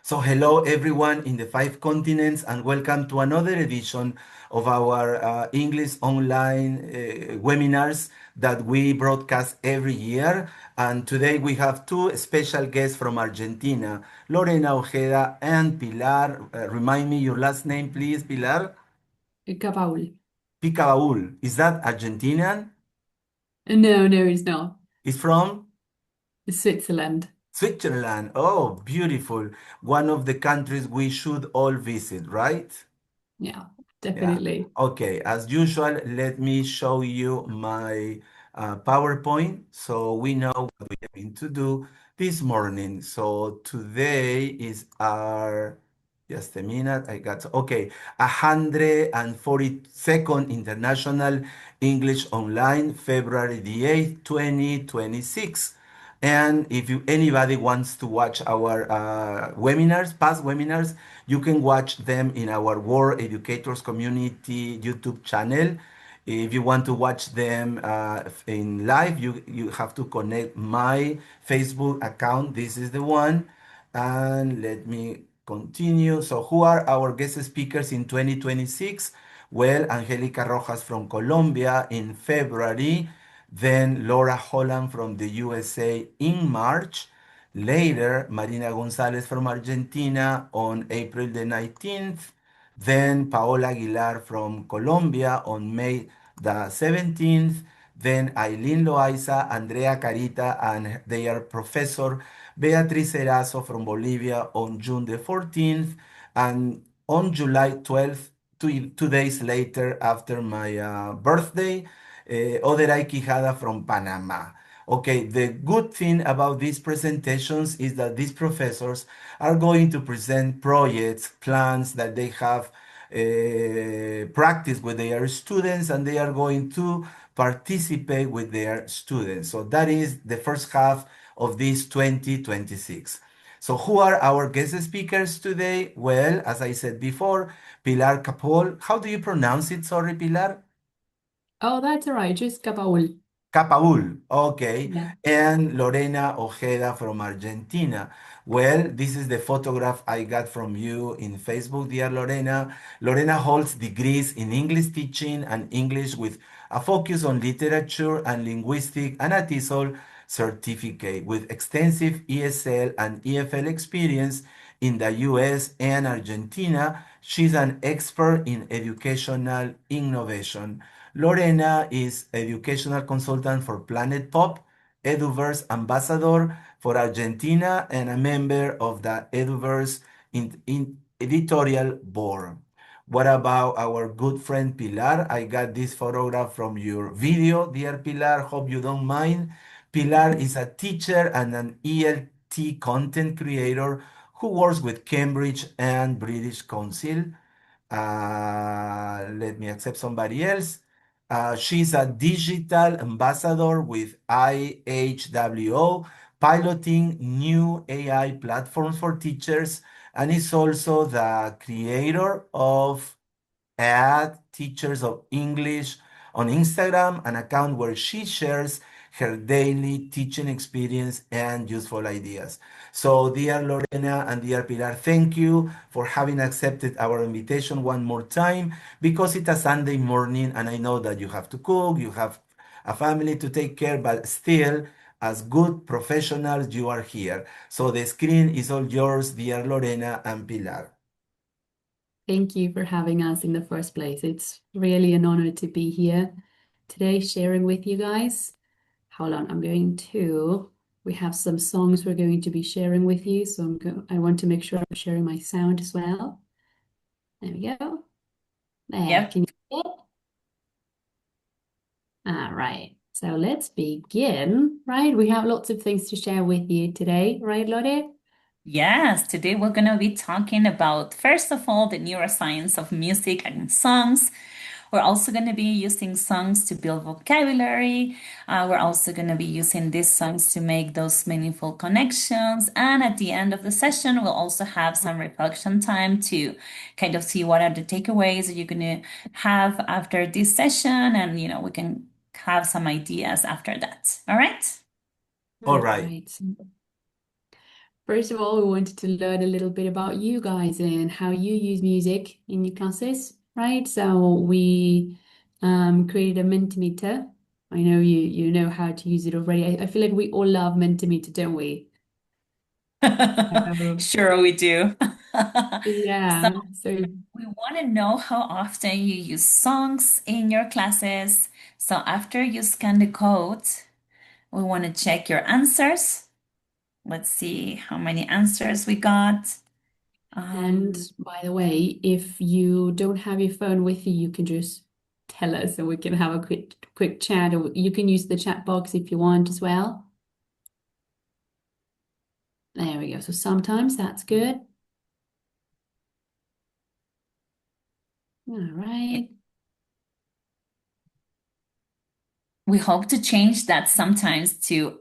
So hello everyone in the five continents and welcome to another edition of our English online webinars that we broadcast every year. And today we have two special guests from Argentina, Lorena Ojeda and Pilar. Remind me your last name, please, Pilar. Capaul. Picabaul. Is that Argentinian? No, no, it's not. It's from It's Switzerland. Switzerland. Oh, beautiful. One of the countries we should all visit, right? Yeah, Yeah. definitely. Okay. As usual, let me show you my PowerPoint so we know what we are going to do this morning. So today is our, just a minute, I got, okay, 142nd International English Online, February the 8th, 2026. And if anybody wants to watch our webinars, past webinars, you can watch them in our World Educators Community YouTube channel. If you want to watch them in live, you have to connect my Facebook account. This is the one. And let me continue. So who are our guest speakers in 2026? Well, Angelica Rojas from Colombia in February, then Laura Holland from the USA in March. Later, Marina Gonzalez from Argentina on April the 19th. Then Paola Aguilar from Colombia on May the 17th. Then Aileen Loaiza, Andrea Carita, and their professor Beatriz Erazo from Bolivia on June the 14th. And on July 12th, 2 days later after my birthday, Oderay Quijada from Panama. Okay, the good thing about these presentations is that these professors are going to present projects, plans that they have practiced with their students, and they are going to participate with their students. So that is the first half of this 2026. So who are our guest speakers today? Well, as I said before, Pilar Capaul. How do you pronounce it? Sorry, Pilar. Oh, that's all right. Just Capaul. Capaul, okay, Yeah. and Lorena Ojeda from Argentina. Well, this is the photograph I got from you in Facebook, dear Lorena. Lorena holds degrees in English teaching and English with a focus on literature and linguistics and a TESOL certificate with extensive ESL and EFL experience in the US and Argentina. She's an expert in educational innovation. Lorena is educational consultant for Planet Pop, EduVerse Ambassador for Argentina, and a member of the EduVerse Editorial Board. What about our good friend Pilar? I got this photograph from your video, dear Pilar. Hope you don't mind. Pilar is a teacher and an ELT content creator who works with Cambridge and British Council. Let me accept somebody else. She's a digital ambassador with IHWO, piloting new AI platforms for teachers, and is also the creator of at Teachers of English on Instagram, an account where she shares her daily teaching experience and useful ideas. So, dear Lorena and dear Pilar, thank you for having accepted our invitation one more time because it's a Sunday morning and I know that you have to cook, you have a family to take care, but still, as good professionals, you are here. So, the screen is all yours, dear Lorena and Pilar. Thank you for having us in the first place. It's really an honor to be here today sharing with you guys. Hold on, we have some songs we're going to be sharing with you. So I want to make sure I'm sharing my sound as well. There we go. There, Yep. can you see it? All right. So let's begin, right? We have lots of things to share with you today, right, Lore? Yes, today we're going to be talking about, first of all, the neuroscience of music and songs. We're also going to be using songs to build vocabulary. We're also going to be using these songs to make those meaningful connections. And at the end of the session, we'll also have some reflection time to kind of see what are the takeaways that you're going to have after this session. And, we can have some ideas after that. All right? All All right. right. First of all, we wanted to learn a little bit about you guys and how you use music in your classes, right? So we created a Mentimeter. I know you know how to use it already. I feel like we all love Mentimeter, don't we? So, Sure, we do. So yeah. So we want to know how often you use songs in your classes. So after you scan the code, we want to check your answers. Let's see how many answers we got. and Um, by the way, if you don't have your phone with you, you can just tell us and we can have a quick chat, or you can use the chat box if you want as well. There we go. So sometimes that's good. All right. we hope to change that sometimes to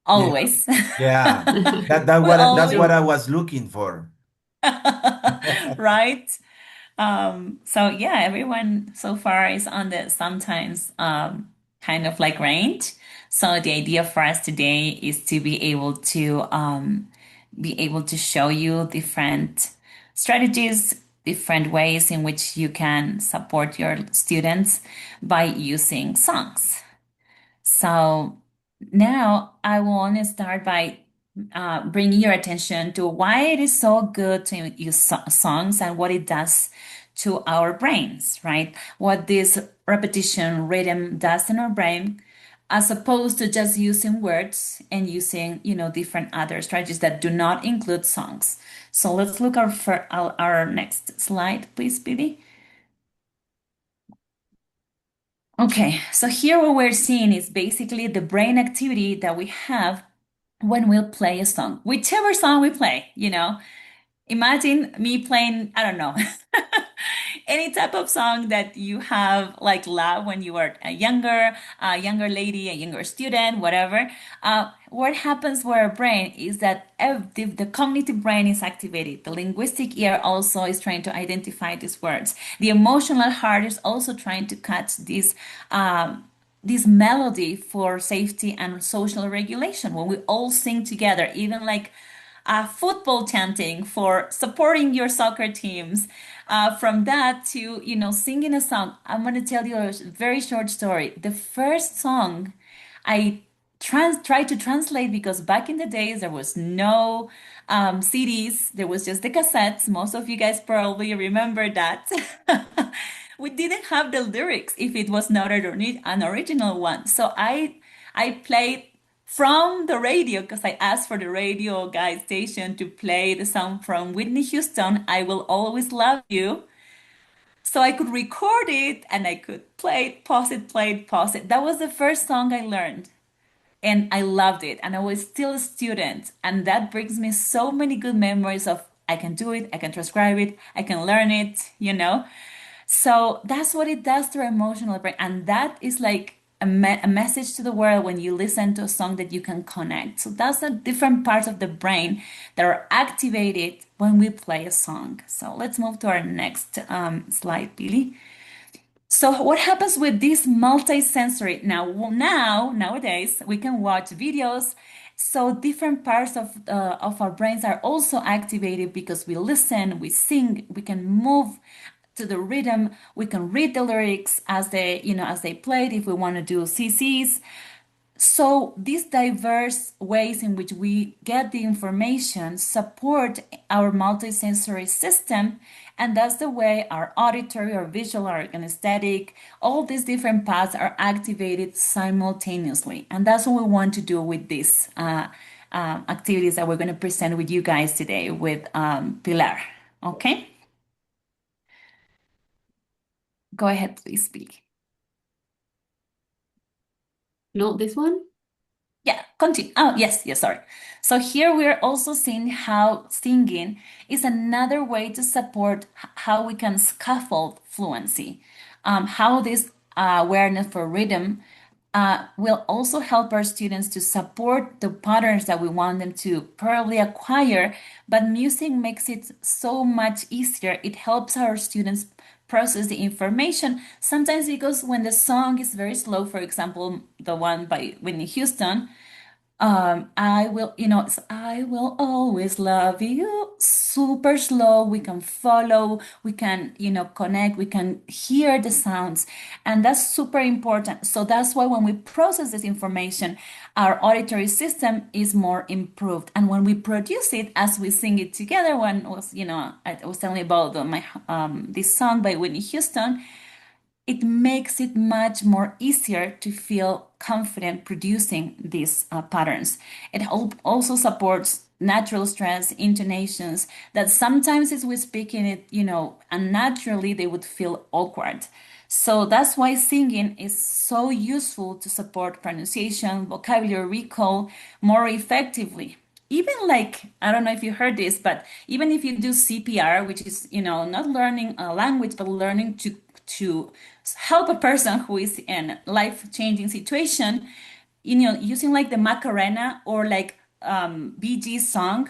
Yeah, always. yeah. We That's always, what So I was looking for. right? So yeah, everyone so far is on the sometimes kind of like range. So the idea for us today is to be able to show you different strategies, different ways in which you can support your students by using songs. So now I want to start by bringing your attention to why it is so good to use songs and what it does to our brains, right? What this repetition rhythm does in our brain, as opposed to just using words and using, different other strategies that do not include songs. So let's look our next slide, please, Bibi. Okay, so here what we're seeing is basically the brain activity that we have when we play a song, whichever song we play, Imagine me playing, I don't know, any type of song that you have like love when you were a younger lady, a younger student, whatever. What happens with our brain is that the cognitive brain is activated. The linguistic ear also is trying to identify these words. The emotional heart is also trying to catch this melody for safety and social regulation. When we all sing together, even like football chanting for supporting your soccer teams. From that to, singing a song. I'm going to tell you a very short story. The first song I tried to translate because back in the days there was no CDs, there was just the cassettes. Most of you guys probably remember that. We didn't have the lyrics if it was not an original one. So I played from the radio because I asked for the radio guy station to play the song from Whitney Houston, I Will Always Love You. So I could record it and I could play it, pause it. That was the first song I learned and I loved it. And I was still a student. And that brings me so many good memories of I can do it, I can transcribe it, I can learn it. So that's what it does to our emotional brain. And that is like a message to the world when you listen to a song that you can connect. So that's the different parts of the brain that are activated when we play a song. So let's move to our next slide, Billy. So what happens with this multisensory? Nowadays, we can watch videos. So different parts of our brains are also activated because we listen, we sing, we can move to the rhythm, we can read the lyrics as they played if we want to do CCs. So these diverse ways in which we get the information support our multisensory system, and that's the way our auditory, our visual, our kinesthetic, all these different paths are activated simultaneously. And that's what we want to do with these activities that we're going to present with you guys today with Pilar. Okay, go ahead, please speak. not this one. Yeah, continue. Oh, yes, yes, sorry. So here we're also seeing how singing is another way to support how we can scaffold fluency. How this awareness for rhythm will also help our students to support the patterns that we want them to probably acquire, but music makes it so much easier. It helps our students process the information. Sometimes because when the song is very slow, for example, the one by Whitney Houston, I will, I will always love you. Super slow. We can follow, we can, connect, we can hear the sounds. And that's super important. So that's why when we process this information, our auditory system is more improved. And when we produce it as we sing it together, when was, I was telling you about this song by Whitney Houston, it makes it much more easier to feel confident producing these patterns. It also supports natural stress intonations that sometimes as we speak in it, unnaturally they would feel awkward. So that's why singing is so useful to support pronunciation, vocabulary recall more effectively. Even like, I don't know if you heard this, but even if you do CPR, which is, not learning a language, but learning to help a person who is in a life-changing situation, using like the Macarena or like Bee Gees song,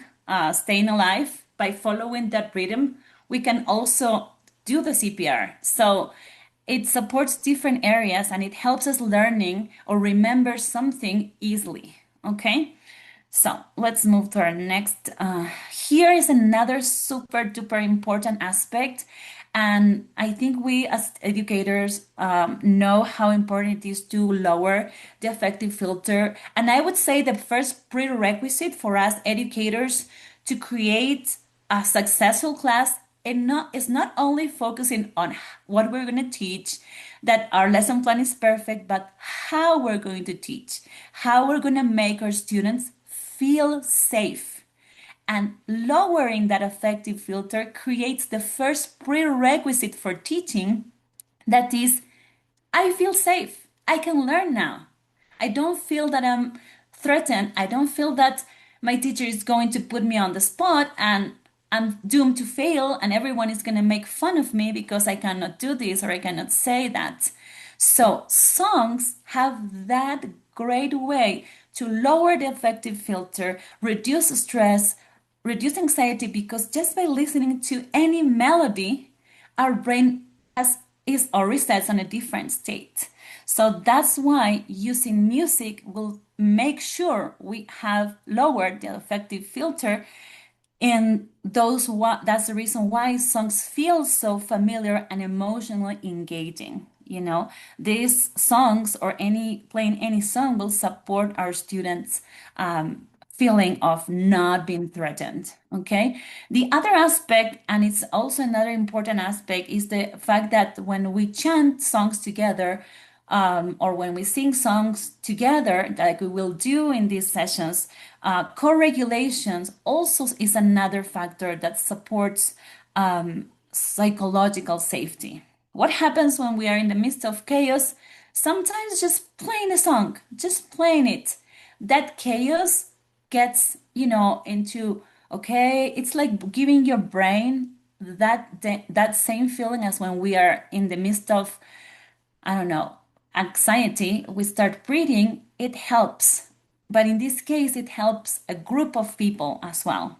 Staying Alive, by following that rhythm, we can also do the CPR. So it supports different areas and it helps us learning or remember something easily. Okay. So let's move to our next. Here is another super duper important aspect. And I think we as educators know how important it is to lower the affective filter. And I would say the first prerequisite for us educators to create a successful class and is not only focusing on what we're going to teach, that our lesson plan is perfect, but how we're going to teach, how we're going to make our students feel safe. And lowering that affective filter creates the first prerequisite for teaching, that is, I feel safe. I can learn now. I don't feel that I'm threatened. I don't feel that my teacher is going to put me on the spot and I'm doomed to fail and everyone is going to make fun of me because I cannot do this or I cannot say that. So, songs have that great way to lower the affective filter, reduce stress, reduce anxiety, because just by listening to any melody, our brain is or resets on a different state. So that's why using music will make sure we have lowered the affective filter, and that's the reason why songs feel so familiar and emotionally engaging. These songs or playing any song will support our students feeling of not being threatened. Okay. The other aspect, and it's also another important aspect, is the fact that when we chant songs together, or when we sing songs together, like we will do in these sessions, co-regulations also is another factor that supports psychological safety. What happens when we are in the midst of chaos? Sometimes just playing a song, just playing it, that chaos gets, into, okay, it's like giving your brain that same feeling as when we are in the midst of, I don't know, anxiety, we start breathing, it helps. But in this case, it helps a group of people as well.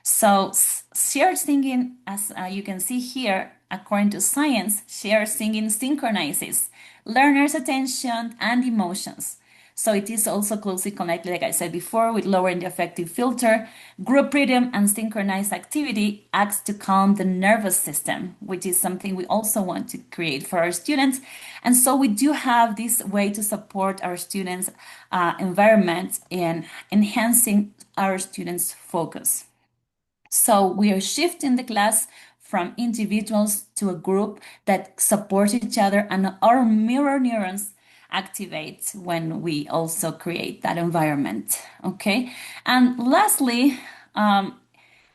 So, shared singing, as you can see here, according to science, shared singing synchronizes learners' attention and emotions. So it is also closely connected, like I said before, with lowering the affective filter. Group rhythm and synchronized activity acts to calm the nervous system, which is something we also want to create for our students. And so we do have this way to support our students' environment in enhancing our students' focus. So we are shifting the class from individuals to a group that support each other, and our mirror neurons activate when we also create that environment. Okay. And lastly,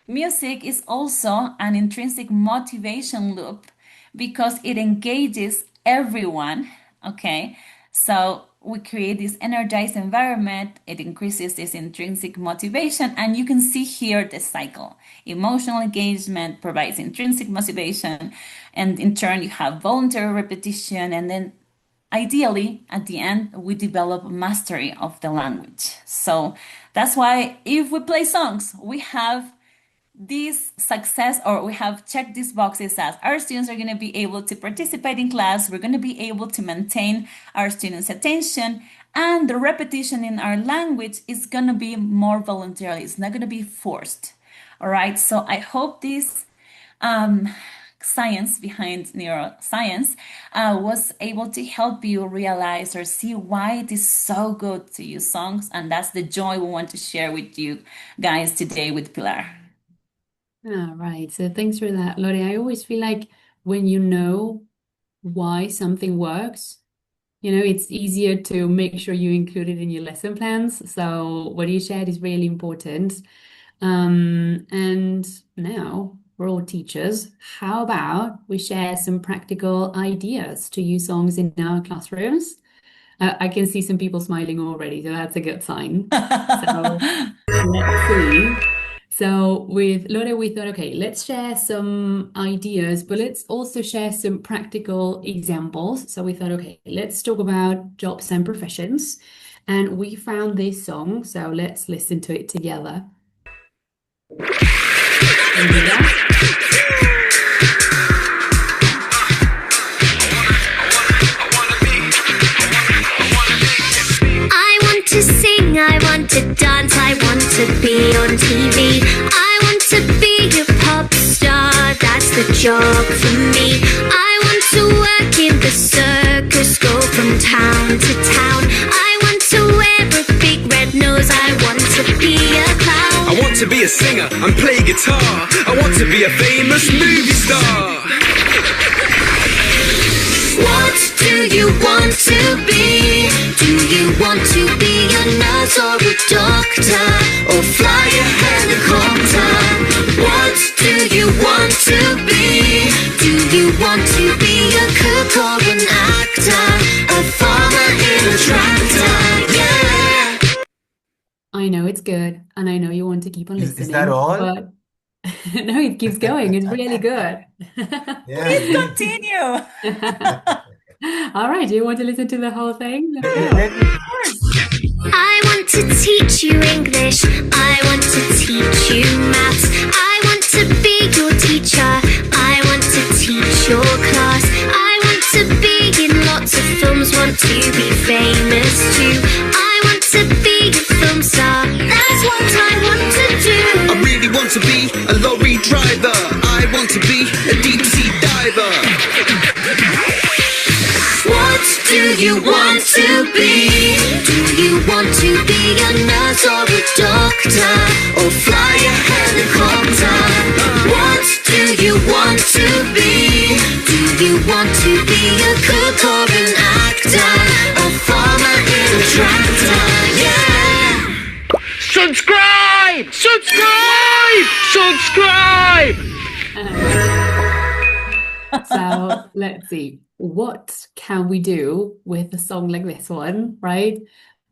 music is also an intrinsic motivation loop because it engages everyone. Okay. So we create this energized environment, it increases this intrinsic motivation, and you can see here the cycle. Emotional engagement provides intrinsic motivation, and in turn, you have voluntary repetition, and then ideally, at the end, we develop mastery of the language. So that's why if we play songs, we have this success, or we have checked these boxes as our students are going to be able to participate in class, we're going to be able to maintain our students' attention, and the repetition in our language is going to be more voluntarily. It's not going to be forced. All right. So I hope this science behind neuroscience was able to help you realize or see why it is so good to use songs. And that's the joy we want to share with you guys today with Pilar. All right. So thanks for that, Lori. I always feel like when you know why something works, it's easier to make sure you include it in your lesson plans. So what you shared is really important. And now we're all teachers. How about we share some practical ideas to use songs in our classrooms? I can see some people smiling already, so that's a good sign. So let's see. So with Lore, we thought, okay, let's share some ideas, but let's also share some practical examples. So we thought, okay, let's talk about jobs and professions. And we found this song, so let's listen to it together. Can you hear that? To sing, I want to dance, I want to be on TV. I want to be a pop star, that's the job for me. I want to work in the circus, go from town to town. I want to wear a big red nose, I want to be a clown. I want to be a singer and play guitar. I want to be a famous movie star. What do you want to be? Do you want to be a nurse or a doctor? Or fly a helicopter? What do you want to be? Do you want to be a cook or an actor? A farmer in a tractor? Yeah. I know it's good, and I know you want to keep on Is listening, that all? but no, it keeps going. It's really good. Yeah, Please continue. All right, do you want to listen to the whole thing? Let's go. let me- I want to teach you English. I want to teach you maths. I want to be your teacher. I want to teach your class. I want to be in lots of films. Want to be famous too. I want to be a film star. That's what I want to do. I really want to be a lorry driver. I want to be a deep sea diver. What do you want to be? Do you want to be a nurse or a doctor? Or fly a helicopter? What do you want to be? Do you want to be a cook or an actor? A farmer in a tractor? Yeah! Subscribe! Subscribe! Subscribe! So let's see, what can we do with a song like this one, right?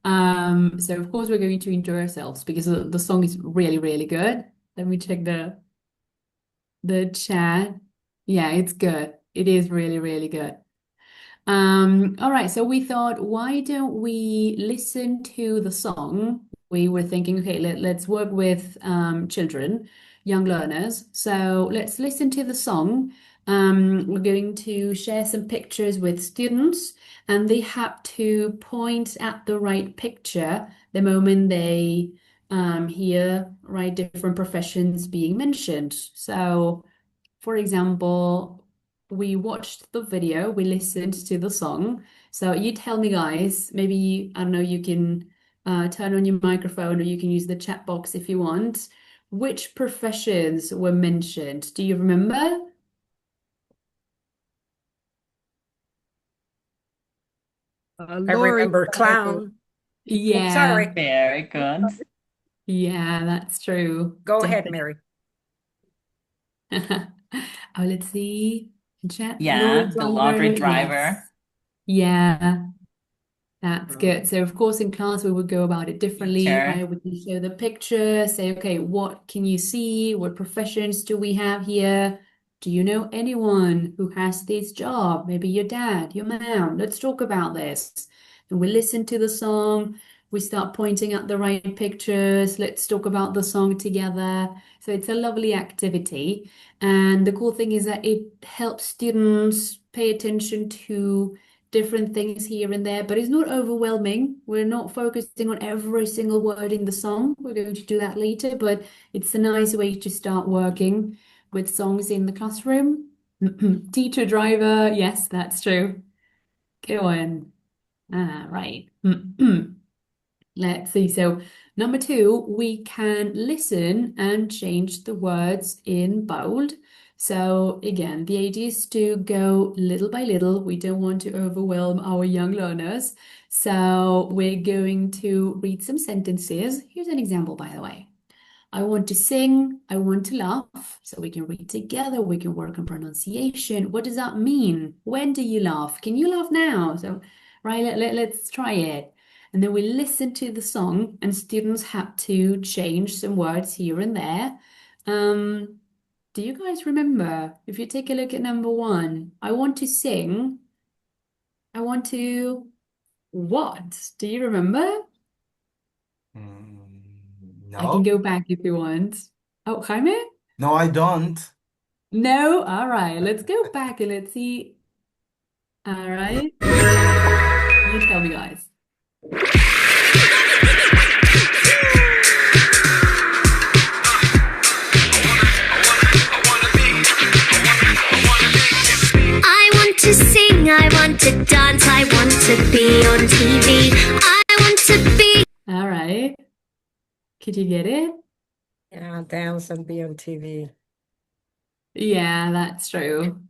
So of course we're going to enjoy ourselves because the song is really, really good. Let me check the chat. Yeah, it's good. It is really, really good. All right, so we thought, why don't we listen to the song? We were thinking, okay, let's work with children, young learners. So let's listen to the song. We're going to share some pictures with students, and they have to point at the right picture the moment they hear, right, different professions being mentioned. So, for example, we watched the video, we listened to the song. So you tell me, guys, maybe, I don't know, you can turn on your microphone or you can use the chat box if you want. Which professions were mentioned? Do you remember? I remember clown. Yeah. Sorry. Very good. Yeah, that's true. Go ahead, Definitely. Mary. Oh, let's see. Chat. Yeah, the laundry Yes. driver. Yeah, that's good. So of course in class we would go about it differently, Teacher. right? We can show the picture, say, okay, what can you see? What professions do we have here? Do you know anyone who has this job? Maybe your dad, your mom. Let's talk about this. And we listen to the song. We start pointing at the right pictures. Let's talk about the song together. So it's a lovely activity. And the cool thing is that it helps students pay attention to different things here and there, but it's not overwhelming. We're not focusing on every single word in the song. We're going to do that later, but it's a nice way to start working with songs in the classroom. Teacher driver, yes, that's true. Go on. Right. Let's see. So, number two, we can listen and change the words in bold. So, again, the idea is to go little by little. We don't want to overwhelm our young learners. So, we're going to read some sentences. Here's an example, by the way. I want to sing, I want to laugh. So we can read together, we can work on pronunciation. What does that mean? When do you laugh? Can you laugh now? So, right, let's try it. And then we listen to the song, and students have to change some words here and there. Do you guys remember? If you take a look at number one, I want to sing, I want to what? Do you remember? I can No, go back if you want. Oh, Jaime? no, I don't. No? All right, let's go back and let's see. All right. You tell me, guys. I want to sing, I want to dance, I want to be on TV. I want to be. All right. Could you get it? Yeah, dance and be on TV. Yeah, that's true.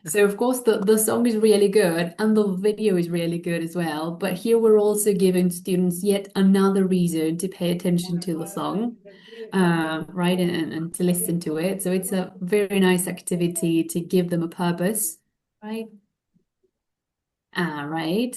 So of course the song is really good and the video is really good as well. But here we're also giving students yet another reason to pay attention to the song, right, and to listen to it. So it's a very nice activity to give them a purpose, right? All right.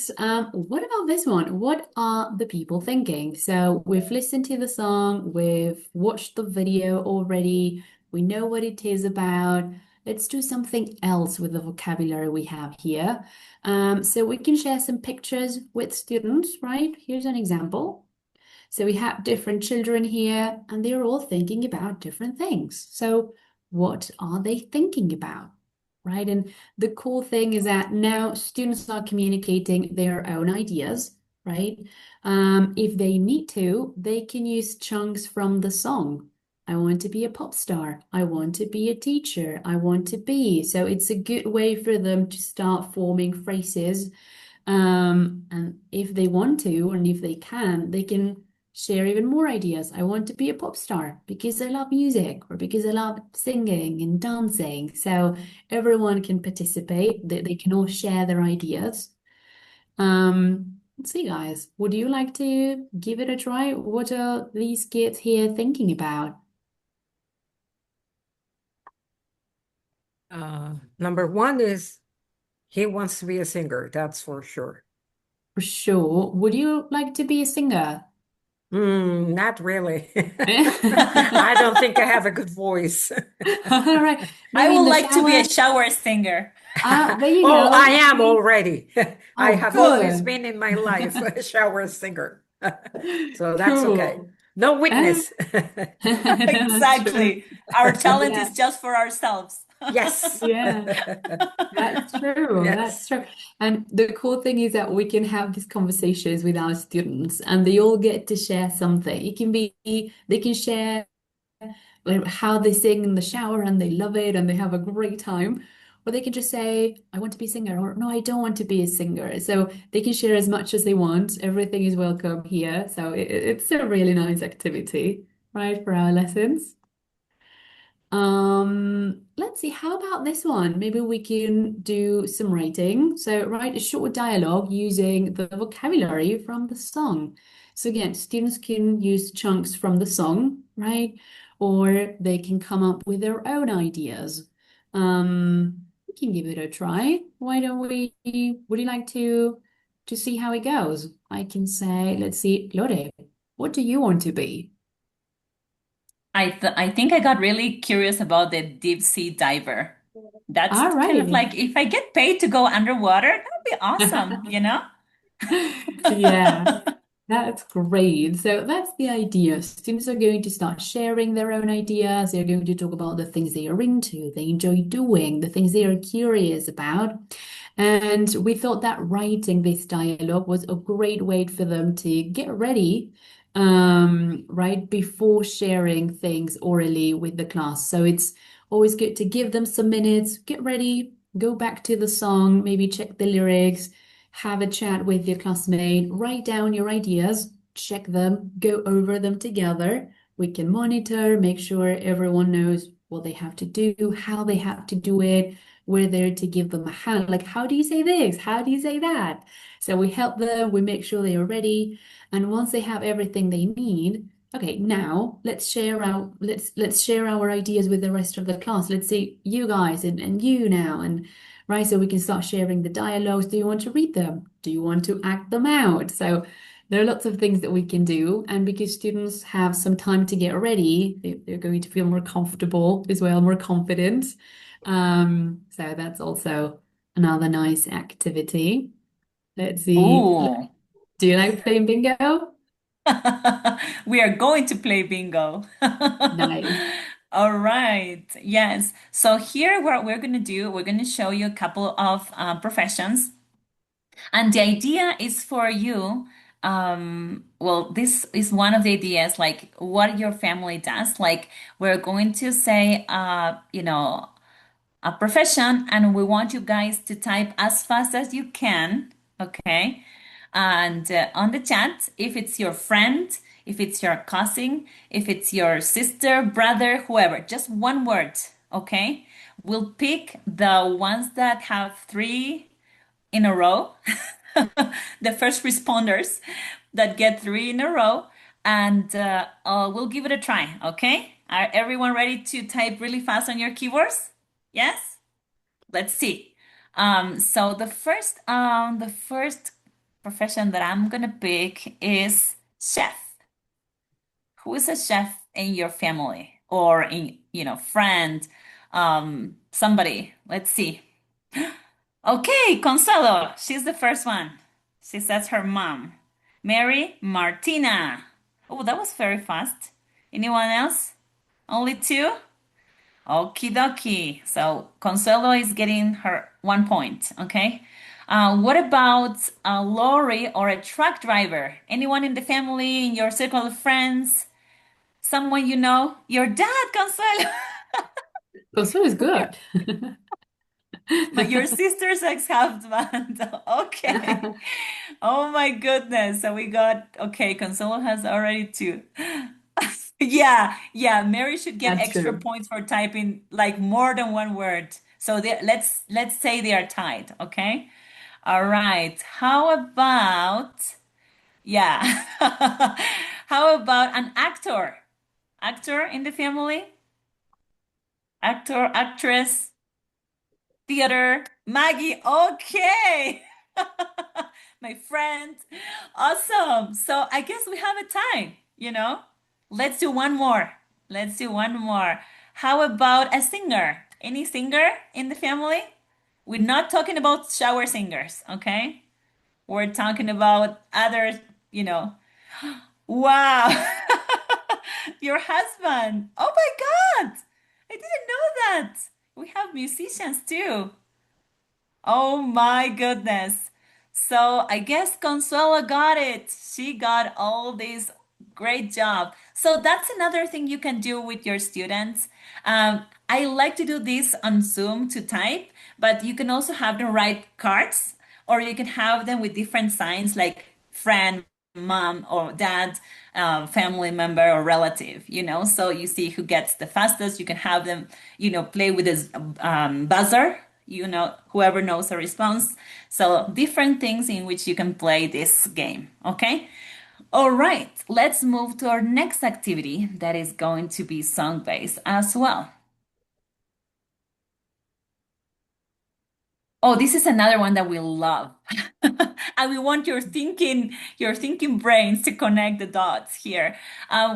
What about this one? What are the people thinking? So we've listened to the song, we've watched the video already, we know what it is about. Let's do something else with the vocabulary we have here. So we can share some pictures with students, right? Here's an example. So we have different children here, and they're all thinking about different things. So what are they thinking about? Right? And the cool thing is that now students are communicating their own ideas, right? If they need to, they can use chunks from the song. I want to be a pop star. I want to be a teacher. I want to be. So it's a good way for them to start forming phrases. And if they want to, and if they can share even more ideas. I want to be a pop star because I love music or because I love singing and dancing. So everyone can participate. They can all share their ideas. Let's see, guys. Would you like to give it a try? What are these kids here thinking about? Number one is he wants to be a singer, that's for sure. For sure. Would you like to be a singer? Not really. I don't think I have a good voice. All right. I Maybe in would the like to be a shower. shower singer. There you Oh, go. I am already. I Oh, have always good. been in my life a shower singer. So that's okay. Cool. No witness. That's true. Exactly. Our talent Yeah. is just for ourselves. Yes. Yeah, that's true. That's Yes. true. And the cool thing is that we can have these conversations with our students and they all get to share something. It can be, they can share like how they sing in the shower and they love it and they have a great time. Or they can just say, I want to be a singer, or no, I don't want to be a singer. So they can share as much as they want. Everything is welcome here. So it's a really nice activity, right, for our lessons. Let's see, how about this one? Maybe we can do some writing. So write a short dialogue using the vocabulary from the song. So again, students can use chunks from the song, right? Or they can come up with their own ideas. We can give it a try. Why don't we, would you like to see how it goes? I can say, let's see, Lore, what do you want to be? I think I got really curious about the deep sea diver. That's All kind of right. like if I get paid to go underwater, that'd be awesome, you know? Yeah. That's great. So that's the idea. Students are going to start sharing their own ideas. They're going to talk about the things they are into, they enjoy doing, the things they are curious about. And we thought that writing this dialogue was a great way for them to get ready, right before sharing things orally with the class. So it's always good to give them some minutes, get ready, go back to the song, maybe check the lyrics, have a chat with your classmate, write down your ideas, check them, go over them together. We can monitor, make sure everyone knows what they have to do, how they have to do it. We're there to give them a hand. Like, how do you say this? How do you say that? So we help them, we make sure they are ready. And once they have everything they need, okay, now let's share our ideas with the rest of the class. Let's say you guys and you now and right? So we can start sharing the dialogues. Do you want to read them? Do you want to act them out? So there are lots of things that we can do. And because students have some time to get ready, they're going to feel more comfortable as well, more confident. So that's also another nice activity. Let's see. Ooh. Do you like playing bingo? We are going to play bingo. Nice. All right. Yes. So here, what we're going to do, we're going to show you a couple of professions. And the idea is for you, well, this is one of the ideas, like what your family does. Like we're going to say, a profession, and we want you guys to type as fast as you can, okay? And on the chat, if it's your friend, if it's your cousin, if it's your sister, brother, whoever, just one word, okay? We'll pick the ones that have three in a row, the first responders that get three in a row, and we'll give it a try, okay? Are everyone ready to type really fast on your keyboards? Yes? Let's see. So the first profession that I'm gonna pick is chef. Who is a chef in your family or in, friend, somebody? Let's see. Okay, Consuelo, she's the first one. She says her mom. Mary, Martina. Oh, that was very fast. Anyone else? Only two? Okie dokie. So Consuelo is getting her 1 point. Okay. What about a lorry or a truck driver? Anyone in the family, in your circle of friends, someone you know? Your dad, Consuelo. Also is good. Your sister's ex-husband. Okay. Oh my goodness. So we got, okay, Consuelo has already two. Yeah. Mary should get That's extra true. points for typing like more than one word. So let's say they are tied, okay? All right. How about, yeah. How about an actor? Actor in the family? Actor, actress, theater, Maggie. Okay. My friend. Awesome. So I guess we have a tie. Let's do one more. Let's do one more. How about a singer? Any singer in the family? We're not talking about shower singers, okay? We're talking about others, you know. Wow. Your husband. Oh my God. I didn't know that. We have musicians too. Oh my goodness. So I guess Consuelo got it. She got all these. Great job. So that's another thing you can do with your students. I like to do this on Zoom to type, but you can also have them write cards, or you can have them with different signs like friend, mom, or dad, family member, or relative. So you see who gets the fastest. You can have them, play with this buzzer, whoever knows a response. So different things in which you can play this game. Okay. All right, let's move to our next activity that is going to be song-based as well. Oh, this is another one that we love. And we want your thinking brains to connect the dots here.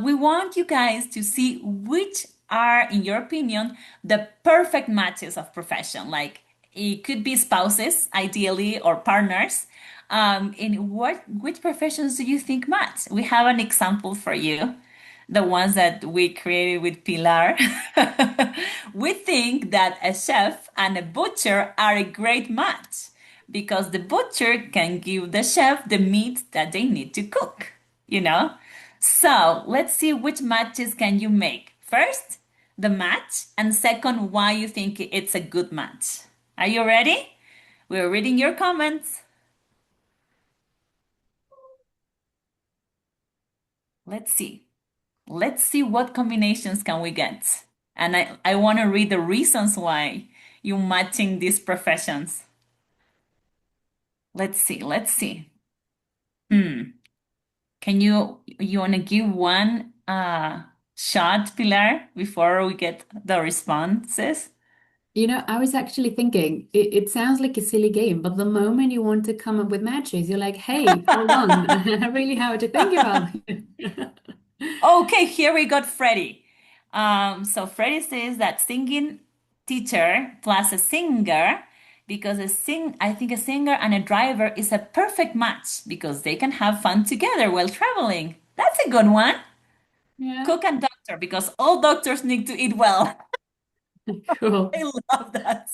We want you guys to see which are, in your opinion, the perfect matches of profession. Like it could be spouses, ideally, or partners. In which professions do you think match? We have an example for you, the ones that we created with Pilar. We think that a chef and a butcher are a great match because the butcher can give the chef the meat that they need to cook, you know? So let's see which matches can you make. First, the match, and second, why you think it's a good match. Are you ready? We're reading your comments. Let's see. Let's see what combinations can we get. And I want to read the reasons why you're matching these professions. Let's see. Let's see. Can you want to give one shot, Pilar, before we get the responses? I was actually thinking it sounds like a silly game, but the moment you want to come up with matches, you're like, hey, hold on, I really have to think about it. Okay, here we got Freddie. So Freddie says that singing teacher plus a singer, because I think a singer and a driver is a perfect match because they can have fun together while traveling. That's a good one. Yeah, Cook and doctor, because all doctors need to eat well. cool. I love that.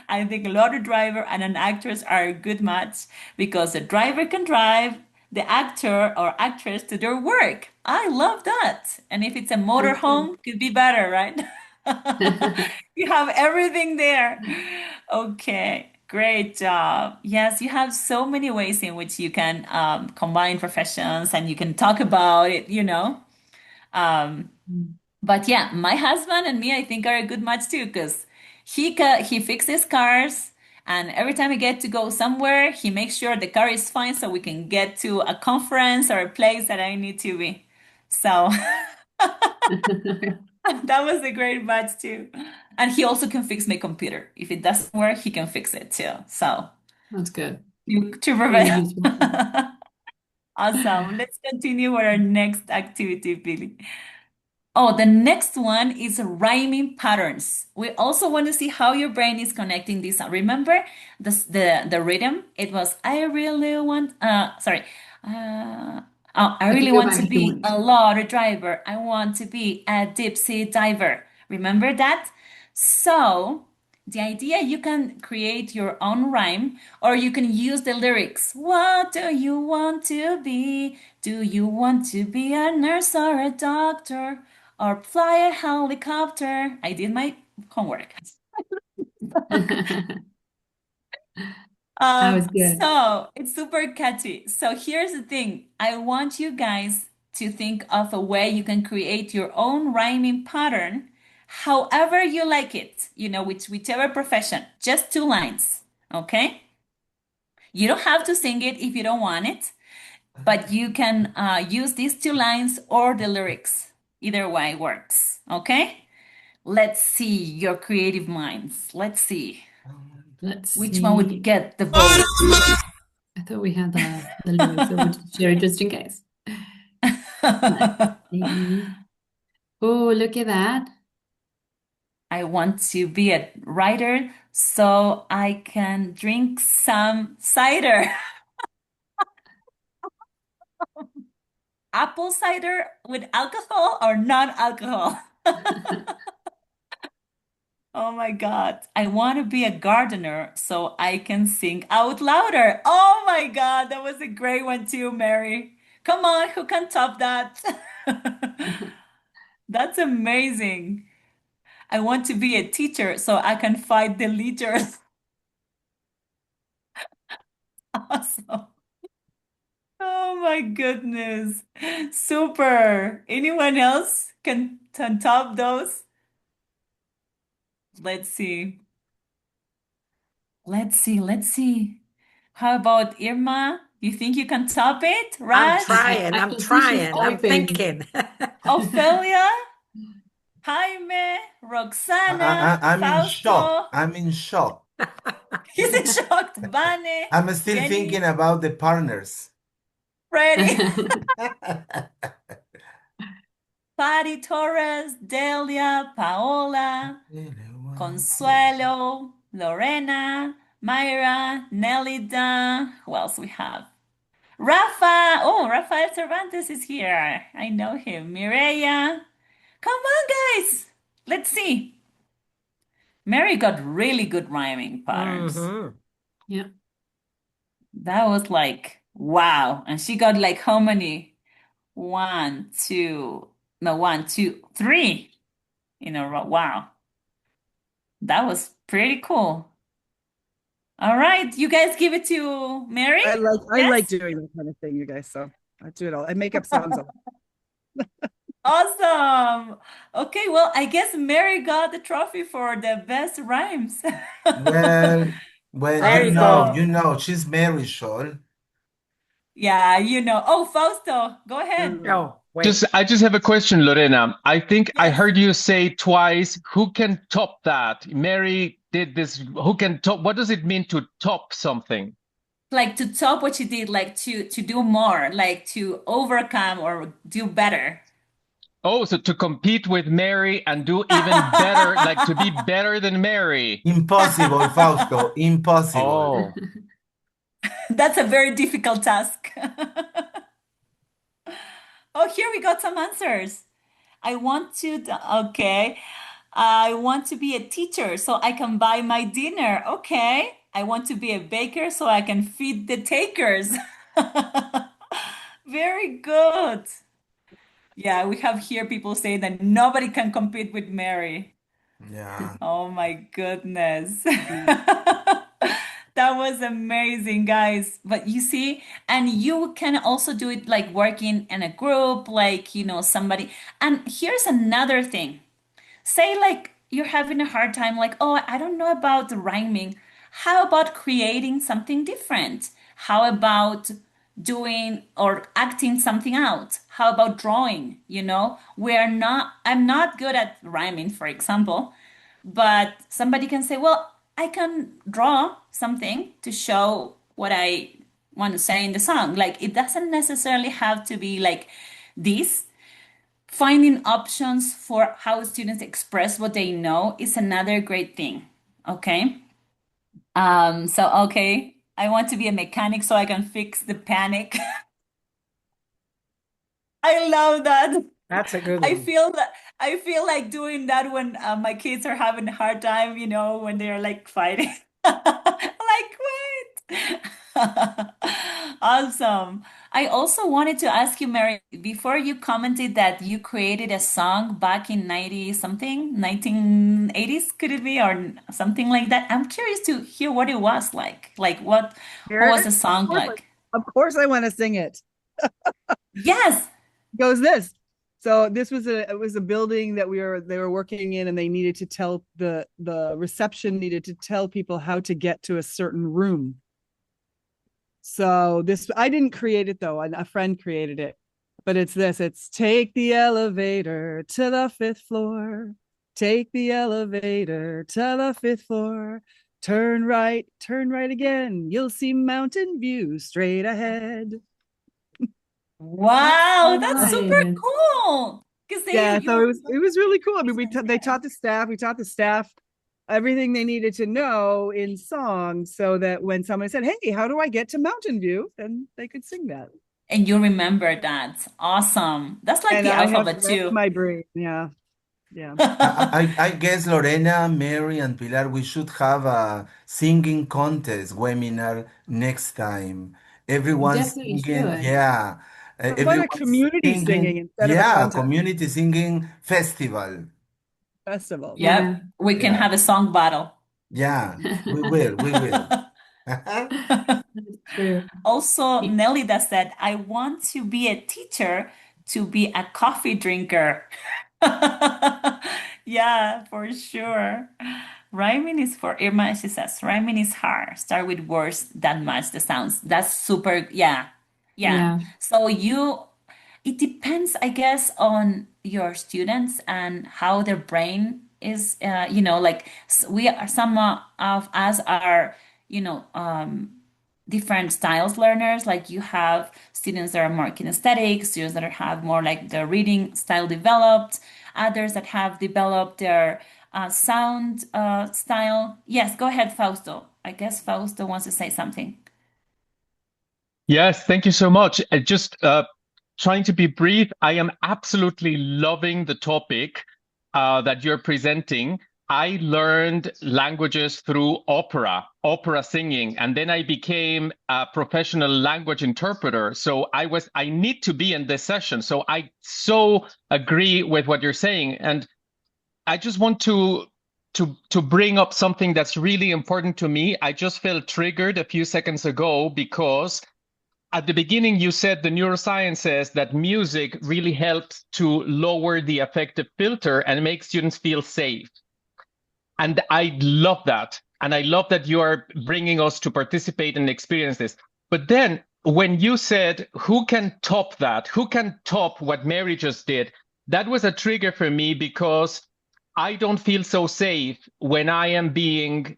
I think a lottery driver and an actress are a good match because the driver can drive the actor or actress to their work. I love that. And if it's a Sounds good. motorhome, could be better, right? You have everything there. Okay, great job. Yes, you have so many ways in which you can combine professions and you can talk about it. Um, but yeah, my husband and me, I think, are a good match too, because he fixes cars, and every time we get to go somewhere, he makes sure the car is fine so we can get to a conference or a place that I need to be. So that was a great match too. And he also can fix my computer. If it doesn't work, he can fix it too. So That's good. to Really prevent. useful. Awesome. Let's continue with our next activity, Billy. Oh, the next one is rhyming patterns. We also want to see how your brain is connecting these. Remember the rhythm? It was I really want sorry. I I can really go want back to if you be want. a lottery driver. I want to be a deep sea diver. Remember that? So the idea, you can create your own rhyme or you can use the lyrics. What do you want to be? Do you want to be a nurse or a doctor or fly a helicopter? I did my homework. That was good. So it's super catchy. So here's the thing. I want you guys to think of a way you can create your own rhyming pattern, however you like it, whichever profession, just 2 lines. Okay? You don't have to sing it if you don't want it, but you can use these 2 lines or the lyrics. Either way works. Okay? Let's see your creative minds. Let's see Let's which one would see. get the vote. I thought we had the lyrics, so we'll just share it just in case. Let's see. Oh, look at that. I want to be a writer so I can drink some cider. Apple cider with alcohol or non-alcohol? Oh my God. I want to be a gardener so I can sing out louder. Oh my God. That was a great one too, Mary. Come on, who can top that? That's amazing. I want to be a teacher so I can fight the leaders. Awesome. Oh my goodness. Super. Anyone else can top those? Let's see. Let's see. Let's see. How about Irma? You think you can top it? I'm Raj? trying. I I'm can see she's trying. I'm typing. thinking. Ophelia? Jaime? Roxana? I'm in shock. Fausto? I'm in shock. He's in shock. Vane? I'm still Jenny? thinking about the partners. Freddy? Patty Torres? Delia? Paola? Consuelo, Lorena, Myra, Nelida. Who else we have? Rafa. Oh, Rafael Cervantes is here. I know him. Mireya. Come on, guys. Let's see. Mary got really good rhyming patterns. Yeah. That was like, wow. And she got like how many? One, two, no, one, two, three in a row. Wow. That was pretty cool. All right, you guys give it to Mary? I like Yes? doing that kind of thing, you guys. So I do it all. I make up songs. Awesome. Okay, well, I guess Mary got the trophy for the best rhymes. Well, well, There you Awesome. go. she's Mary Scholl. Yeah, you know. Oh, Fausto, go ahead. Oh, wait. I just have a question, Lorena. I think I Yes. heard you say twice, who can top that? Mary did this, who can top? What does it mean to top something? Like to top what you did, like to do more, like to overcome or do better. Oh, so to compete with Mary and do even better, like to be better than Mary. Impossible, Fausto, impossible. Oh, That's a very difficult task. Oh, here we got some answers. Okay. I want to be a teacher so I can buy my dinner. Okay. I want to be a baker so I can feed the takers. Very good. Yeah, we have here people say that nobody can compete with Mary. Yeah. Oh my goodness. That was amazing, guys. But you see, and you can also do it like working in a group, like, somebody. And here's another thing. Say like you're having a hard time, like, oh, I don't know about rhyming. How about creating something different? How about doing or acting something out? How about drawing? I'm not good at rhyming, for example, but somebody can say, well, I can draw something to show what I want to say in the song. Like it doesn't necessarily have to be like this. Finding options for how students express what they know is another great thing. Okay. Okay, I want to be a mechanic so I can fix the panic. I love that. That's a good I one. feel that I feel like doing that when my kids are having a hard time, when they're like fighting. Like, wait. Awesome. I also wanted to ask you, Mary, before you commented that you created a song back in 90 something, 1980s, could it be, or something like that? I'm curious to hear what it was like. Like what was the song like? Of course I want to sing it. Yes. Goes this. So this was it was a building that they were working in, and they needed to tell the reception needed to tell people how to get to a certain room. So I didn't create it though. A friend created it, but it's take the elevator to the 5th floor. Take the elevator to the 5th floor. Turn right again. You'll see mountain view straight ahead. Wow, that's super Nice. cool. Because So it was really cool. I mean, they taught the staff everything they needed to know in song, so that when someone said, "Hey, how do I get to Mountain View?" then they could sing that. And you remember that. Awesome. That's like And the I have alphabet it in too. my brain. Yeah. I guess Lorena, Mary, and Pilar, we should have a singing contest webinar next time. We Everyone's definitely singing, should. yeah. How about a Everyone's community singing singing, instead of a yeah, contest community singing festival. festival? Yep. Yeah. We can Yeah, have a song battle. yeah, we will, we will. That's true. Also, Nelida said, I want to be a teacher to be a coffee drinker. Yeah, for sure. Rhyming is for Irma, she says, rhyming is hard. Start with words that match the sounds. That's super, yeah. Yeah. Yeah. So it depends, I guess, on your students and how their brain is, like some of us are, you know, different styles learners. Like you have students that are more kinesthetic, students that have more like the reading style developed, others that have developed their sound style. Yes, go ahead, Fausto. I guess Fausto wants to say something. Yes, thank you so much. Just trying to be brief, I am absolutely loving the topic that you're presenting. I learned languages through opera singing, and then I became a professional language interpreter. So I need to be in this session. So I so agree with what you're saying. And I just want to bring up something that's really important to me. I just felt triggered a few seconds ago because at the beginning, you said the neuroscience says that music really helps to lower the affective filter and make students feel safe. And I love that. And I love that you are bringing us to participate and experience this. But then when you said, who can top that? Who can top what Mary just did? That was a trigger for me because I don't feel so safe when I am being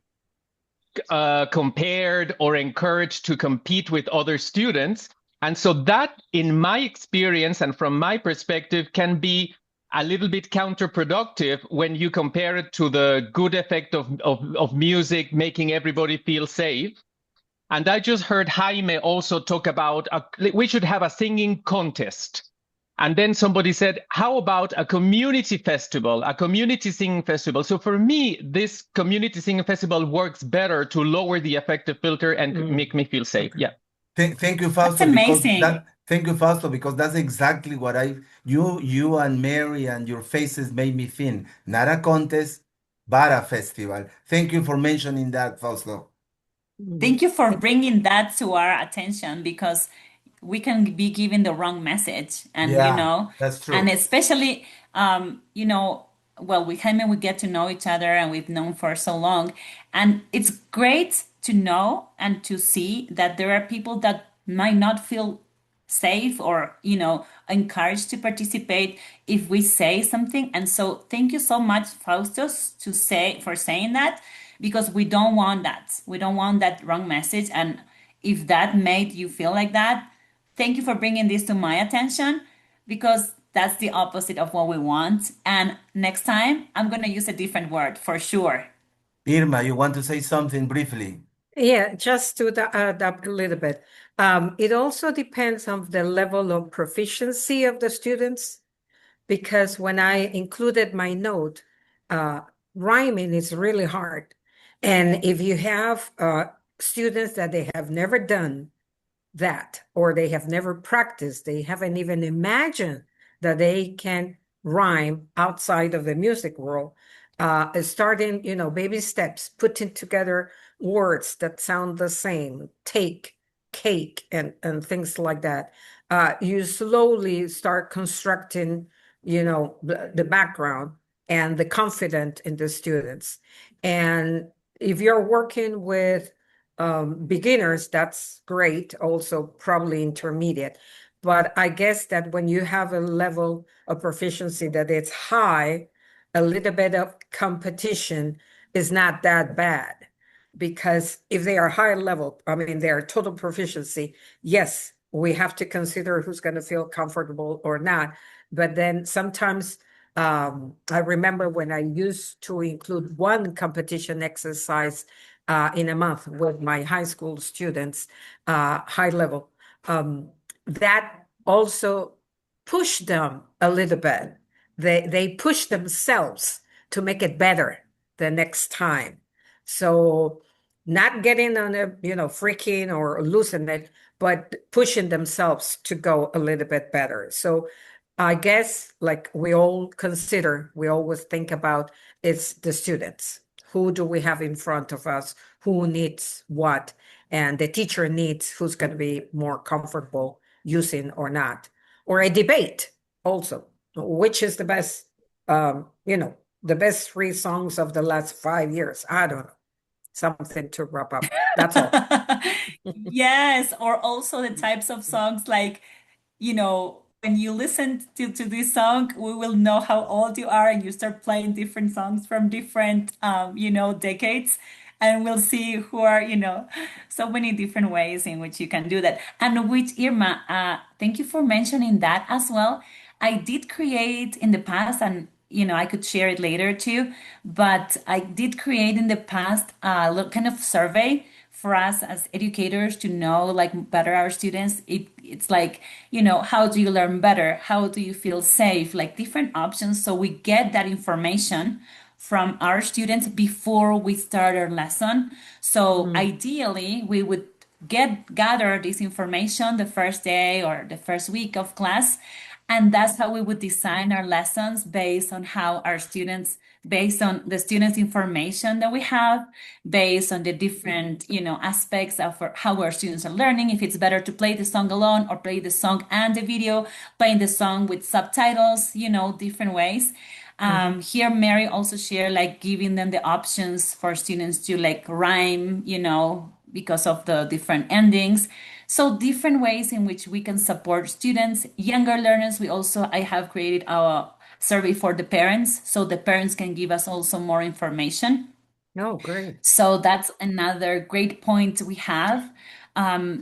compared or encouraged to compete with other students. And so that, in my experience and from my perspective, can be a little bit counterproductive when you compare it to the good effect of music making everybody feel safe. And I just heard Jaime also talk about we should have a singing contest. And then somebody said, how about a community festival, a community singing festival? So for me, this community singing festival works better to lower the affective filter and make me feel safe. Yeah. Thank you, That's Fausto, because amazing. thank you, Fausto, because that's exactly what you and Mary and your faces made me think. Not a contest, but a festival. Thank you for mentioning that, Fausto. Thank you for bringing that to our attention because we can be given the wrong message. And, Yeah, that's and true. especially, well, with Jaime, we get to know each other and we've known for so long. And it's great to know and to see that there are people that might not feel safe or encouraged to participate if we say something. And so thank you so much, Faustus, for saying that, because we don't want that wrong message. And if that made you feel like that, thank you for bringing this to my attention, because that's the opposite of what we want. And next time I'm going to use a different word for sure. Irma, you want to say something briefly? Yeah, just to adapt a little bit. It also depends on the level of proficiency of the students, because when I included my note, rhyming is really hard. And if you have students that they have never done that, or they have never practiced, they haven't even imagined that they can rhyme outside of the music world, starting, baby steps, putting together words that sound the same, take, cake, and things like that. You slowly start constructing, the background and the confidence in the students. And if you're working with beginners, that's great, also probably intermediate. But I guess that when you have a level of proficiency that it's high, a little bit of competition is not that bad. Because if they are high level, I mean, they are total proficiency, yes, we have to consider who's going to feel comfortable or not. But then sometimes I remember when I used to include one competition exercise in a month with my high school students, high level, that also pushed them a little bit. They push themselves to make it better the next time. So not getting on a, freaking or losing it, but pushing themselves to go a little bit better. So I guess like we always think about it's the students. Who do we have in front of us? Who needs what? And the teacher needs who's going to be more comfortable using or not. Or a debate also, which is the best, the best 3 songs of the last 5 years. I don't know. Something to wrap up. That's all. Yes, or also the types of songs like, when you listen to this song, we will know how old you are, and you start playing different songs from different, decades, and we'll see who are, so many different ways in which you can do that. And which, Irma, thank you for mentioning that as well. I did create in the past, and I could share it later too. But I did create in the past a little kind of survey for us as educators to know like better our students. It's like, how do you learn better? How do you feel safe? Like different options. So we get that information from our students before we start our lesson. So ideally, we would gather this information the first day or the first week of class, and that's how we would design our lessons based on based on the students' information that we have, based on the different, aspects of how our students are learning. If it's better to play the song alone or play the song and the video, playing the song with subtitles, different ways. Here, Mary also shared like giving them the options for students to like rhyme, because of the different endings. So different ways in which we can support students, younger learners. I have created a survey for the parents, so the parents can give us also more information. Oh, great. So that's another great point we have.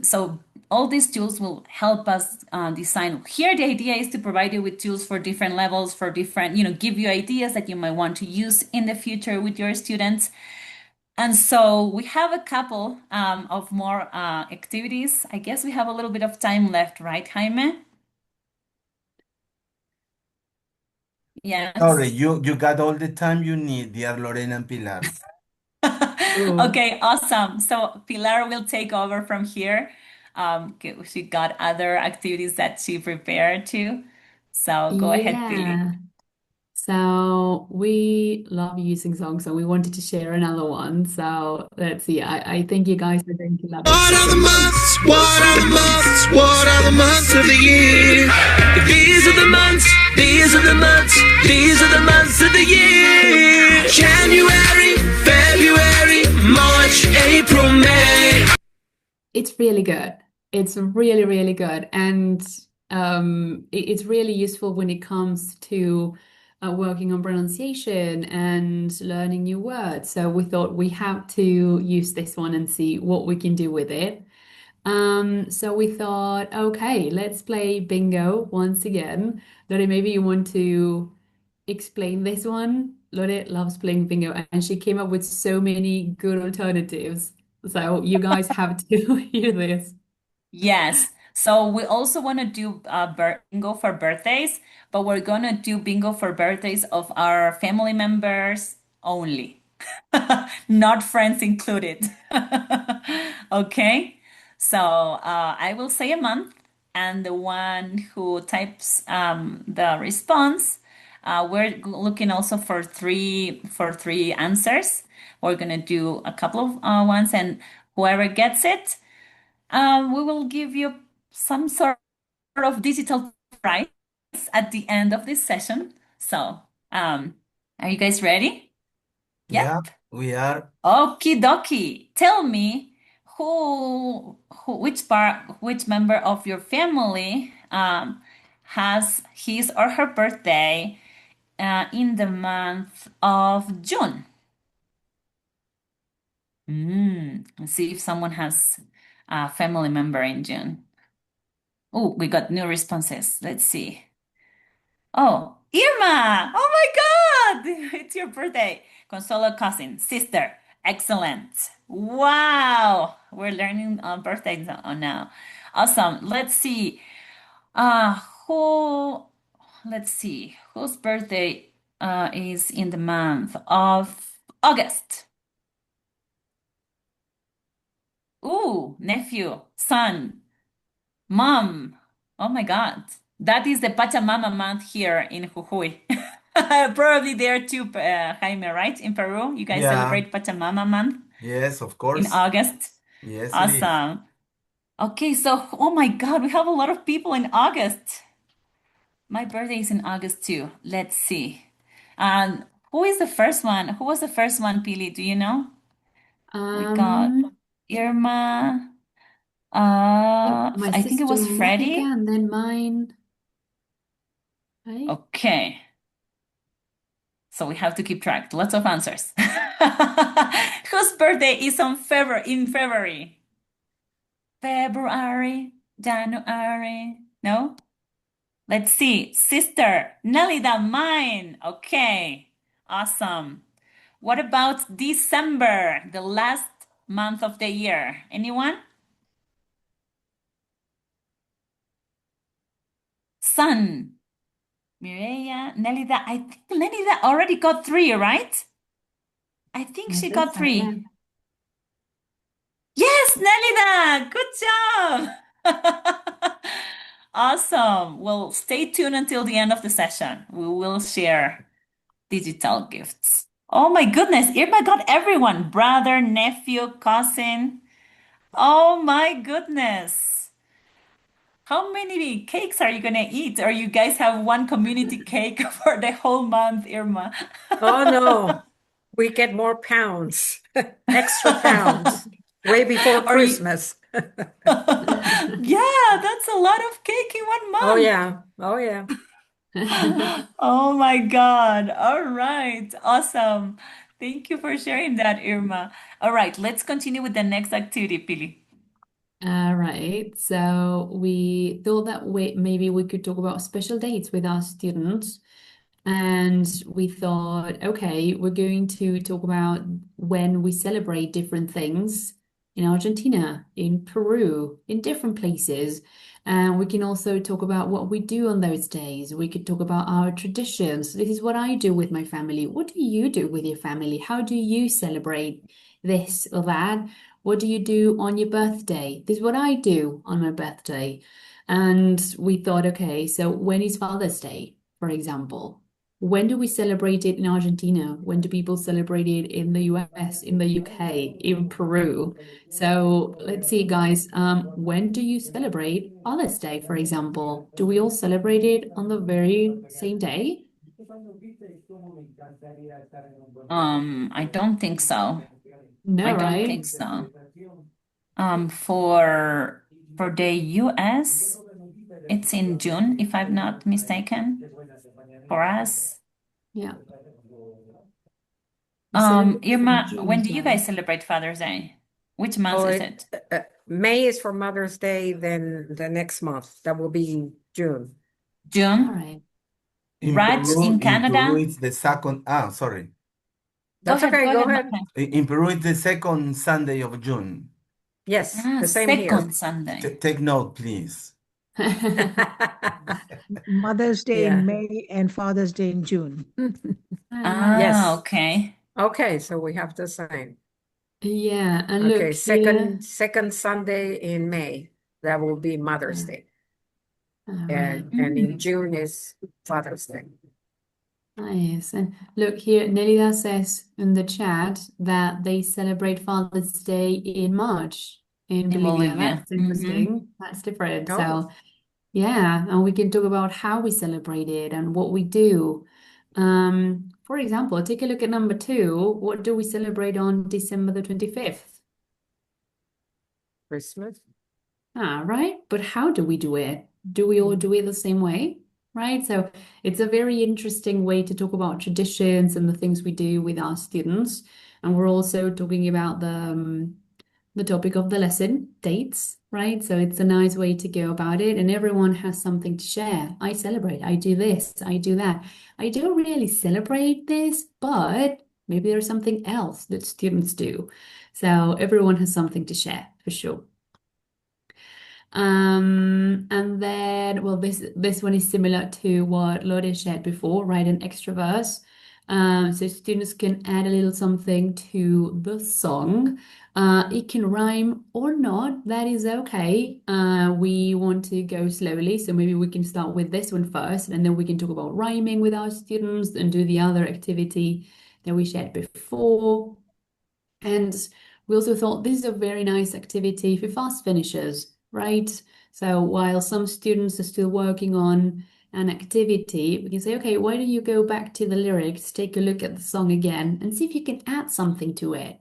So all these tools will help us design. Here, the idea is to provide you with tools for different levels, for different, give you ideas that you might want to use in the future with your students. And so we have a couple of more activities. I guess we have a little bit of time left, right, Jaime? Sorry, Yes. you got all the time you need, dear Lorena and Pilar. Okay, awesome. So Pilar will take over from here. She got other activities that she prepared too. So go ahead, Pili. Yeah. So we love using songs, and we wanted to share another one. So let's see. I think you guys are going to love it What are the too. months? What are the months? What are the months of the year? These are the months. These are the months. These are the months of the year. January, February, March, April, May. It's really good. It's really, really good. And it's really useful when it comes to working on pronunciation and learning new words. So we thought we have to use this one and see what we can do with it. So we thought, okay, let's play bingo once again. Lore, maybe you want to explain this one. Lore loves playing bingo, and she came up with so many good alternatives. So you guys have to hear this. Yes. So we also want to do bingo for birthdays, but we're gonna do bingo for birthdays of our family members only, not friends included. Okay. So I will say a month, and the one who types the response, we're looking also for three answers. We're gonna do a couple of ones, and whoever gets it, we will give you some sort of digital prize at the end of this session. So, are you guys ready? Yeah, Yep. we are. Okie dokie. Tell me which member of your family has his or her birthday in the month of June. Let's see if someone has a family member in June. Oh, we got new responses. Let's see. Oh, Irma! Oh my God! It's your birthday. Consuelo cousin, sister. Excellent. Wow! We're learning birthdays now. Awesome. Let's see. Uh, who, let's see. Whose birthday is in the month of August? Ooh, nephew, son. Mom, oh my God. That is the Pachamama month here in Jujuy. Probably there too, Jaime, right? In Peru, you guys Yeah, celebrate Pachamama month yes, of in course. August. Yes, it is. Awesome. Okay, so, oh my God, we have a lot of people in August. My birthday is in August too. Let's see. Who is the first one? Who was the first one, Pili? Do you know? We got Um, Irma. my I think it sister was Monica, Freddie. and then mine. Right? Okay. So we have to keep track. Lots of answers. Whose birthday is in February? February, January. No? Let's see. Sister Nelida, mine. Okay. Awesome. What about December, the last month of the year? Anyone? Sun. Mireya, Nelida. I think Nelida already got three, right? I think I she think got so, yeah. three. Yes, Nelida. Good job. Awesome. Well, stay tuned until the end of the session. We will share digital gifts. Oh my goodness, Irma got everyone, brother, nephew, cousin. Oh my goodness. How many cakes are you gonna eat? Or you guys have one community cake for the whole month, Irma? Oh no, we get more pounds, extra pounds, way before Or you, Christmas. yeah, that's a lot of cake in one Oh month. yeah, oh yeah. Oh my God. All right. Awesome. Thank you for sharing that, Irma. All right, let's continue with the next activity, Pili. All right. So we thought that maybe we could talk about special dates with our students. And we thought, okay, we're going to talk about when we celebrate different things in Argentina, in Peru, in different places. And we can also talk about what we do on those days. We could talk about our traditions. This is what I do with my family. What do you do with your family? How do you celebrate this or that? What do you do on your birthday? This is what I do on my birthday. And we thought, okay, so when is Father's Day, for example? When do we celebrate it in Argentina? When do people celebrate it in the US, in the UK, in Peru? So let's see, guys. When do you celebrate Father's Day, for example? Do we all celebrate it on the very same day? I don't think so. I No, don't right? think so. For the US, it's in June, if I'm not mistaken. For us, Yeah. We celebrate it in Irma, June when as do you well. guys celebrate Father's Day? Which month Oh, is it? May is for Mother's Day, then the next month, that will be June. All June? right. In Raj Peru, in in Peru, Canada? it's the second. Ah, sorry. That's okay, Go go ahead, ahead. Marta. In Peru, it's the second Sunday of June. Yes, Ah, the same here. second Sunday. Take note, please. Mother's Day Yeah. in May and Father's Day in June. Ah, Yes. okay. Okay, so we have the same. Yeah, and Okay, look here. second Sunday in May, that will be Mother's Day. All right. And in June is Father's Day. Nice. And look here, Nelida says in the chat that they celebrate Father's Day in March in In Bolivia. Bolivia. That's interesting. That's different. Oh, So, yeah, and we can talk about how we celebrate it and what we do. For example, take a look at number 2. What do we celebrate on December the 25th? Christmas. Ah, right. But how do we do it? Do we all do it the same way? Right? So it's a very interesting way to talk about traditions and the things we do with our students. And we're also talking about the topic of the lesson, dates, right? So it's a nice way to go about it, and everyone has something to share. I celebrate, I do this, I do that. I don't really celebrate this, but maybe there's something else that students do. So everyone has something to share for sure. And then, well, this one is similar to what Lore shared before, right? An extra verse. So students can add a little something to the song. It can rhyme or not. That is okay. We want to go slowly, so maybe we can start with this one first, and then we can talk about rhyming with our students and do the other activity that we shared before. And we also thought this is a very nice activity for fast finishers, right? So while some students are still working on an activity, we can say, okay, why don't you go back to the lyrics, take a look at the song again, and see if you can add something to it.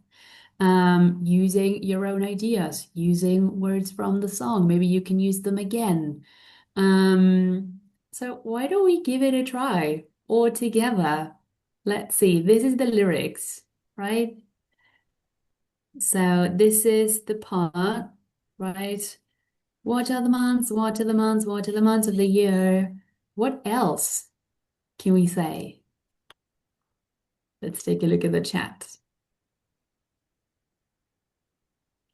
Using your own ideas, using words from the song. Maybe you can use them again. So why don't we give it a try all together? Let's see. This is the lyrics, right? So this is the part, right? What are the months? What are the months? What are the months of the year? What else can we say? Let's take a look at the chat.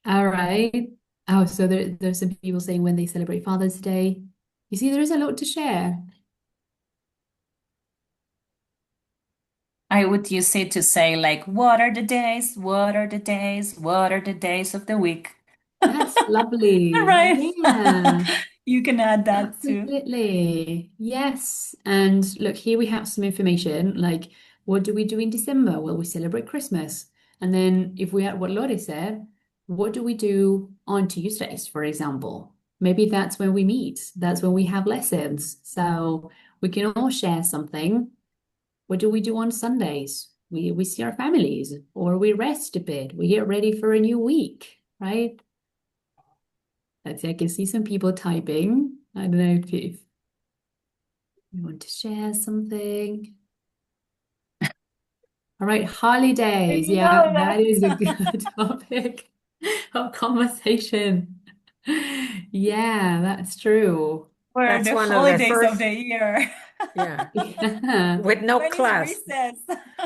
All right. Oh, so there's some people saying when they celebrate Father's Day. You see, there is a lot to share. I would use it to say like, what are the days? What are the days? What are the days of the week? That's lovely. Right. Yeah, You can add that too. absolutely. Yes. And look, here we have some information like what do we do in December? Well, we celebrate Christmas. And then if we had what Lottie said, what do we do on Tuesdays, for example? Maybe that's when we meet. That's when we have lessons. So we can all share something. What do we do on Sundays? We see our families or we rest a bit. We get ready for a new week, right? Let's see, I can see some people typing. I don't know if you want to share something. All right, holidays. I Yeah, love that that. is a good topic of conversation. Yeah, that's true. What are That's the one of the holidays of first, the year? yeah, Yeah, with no When is class. recess?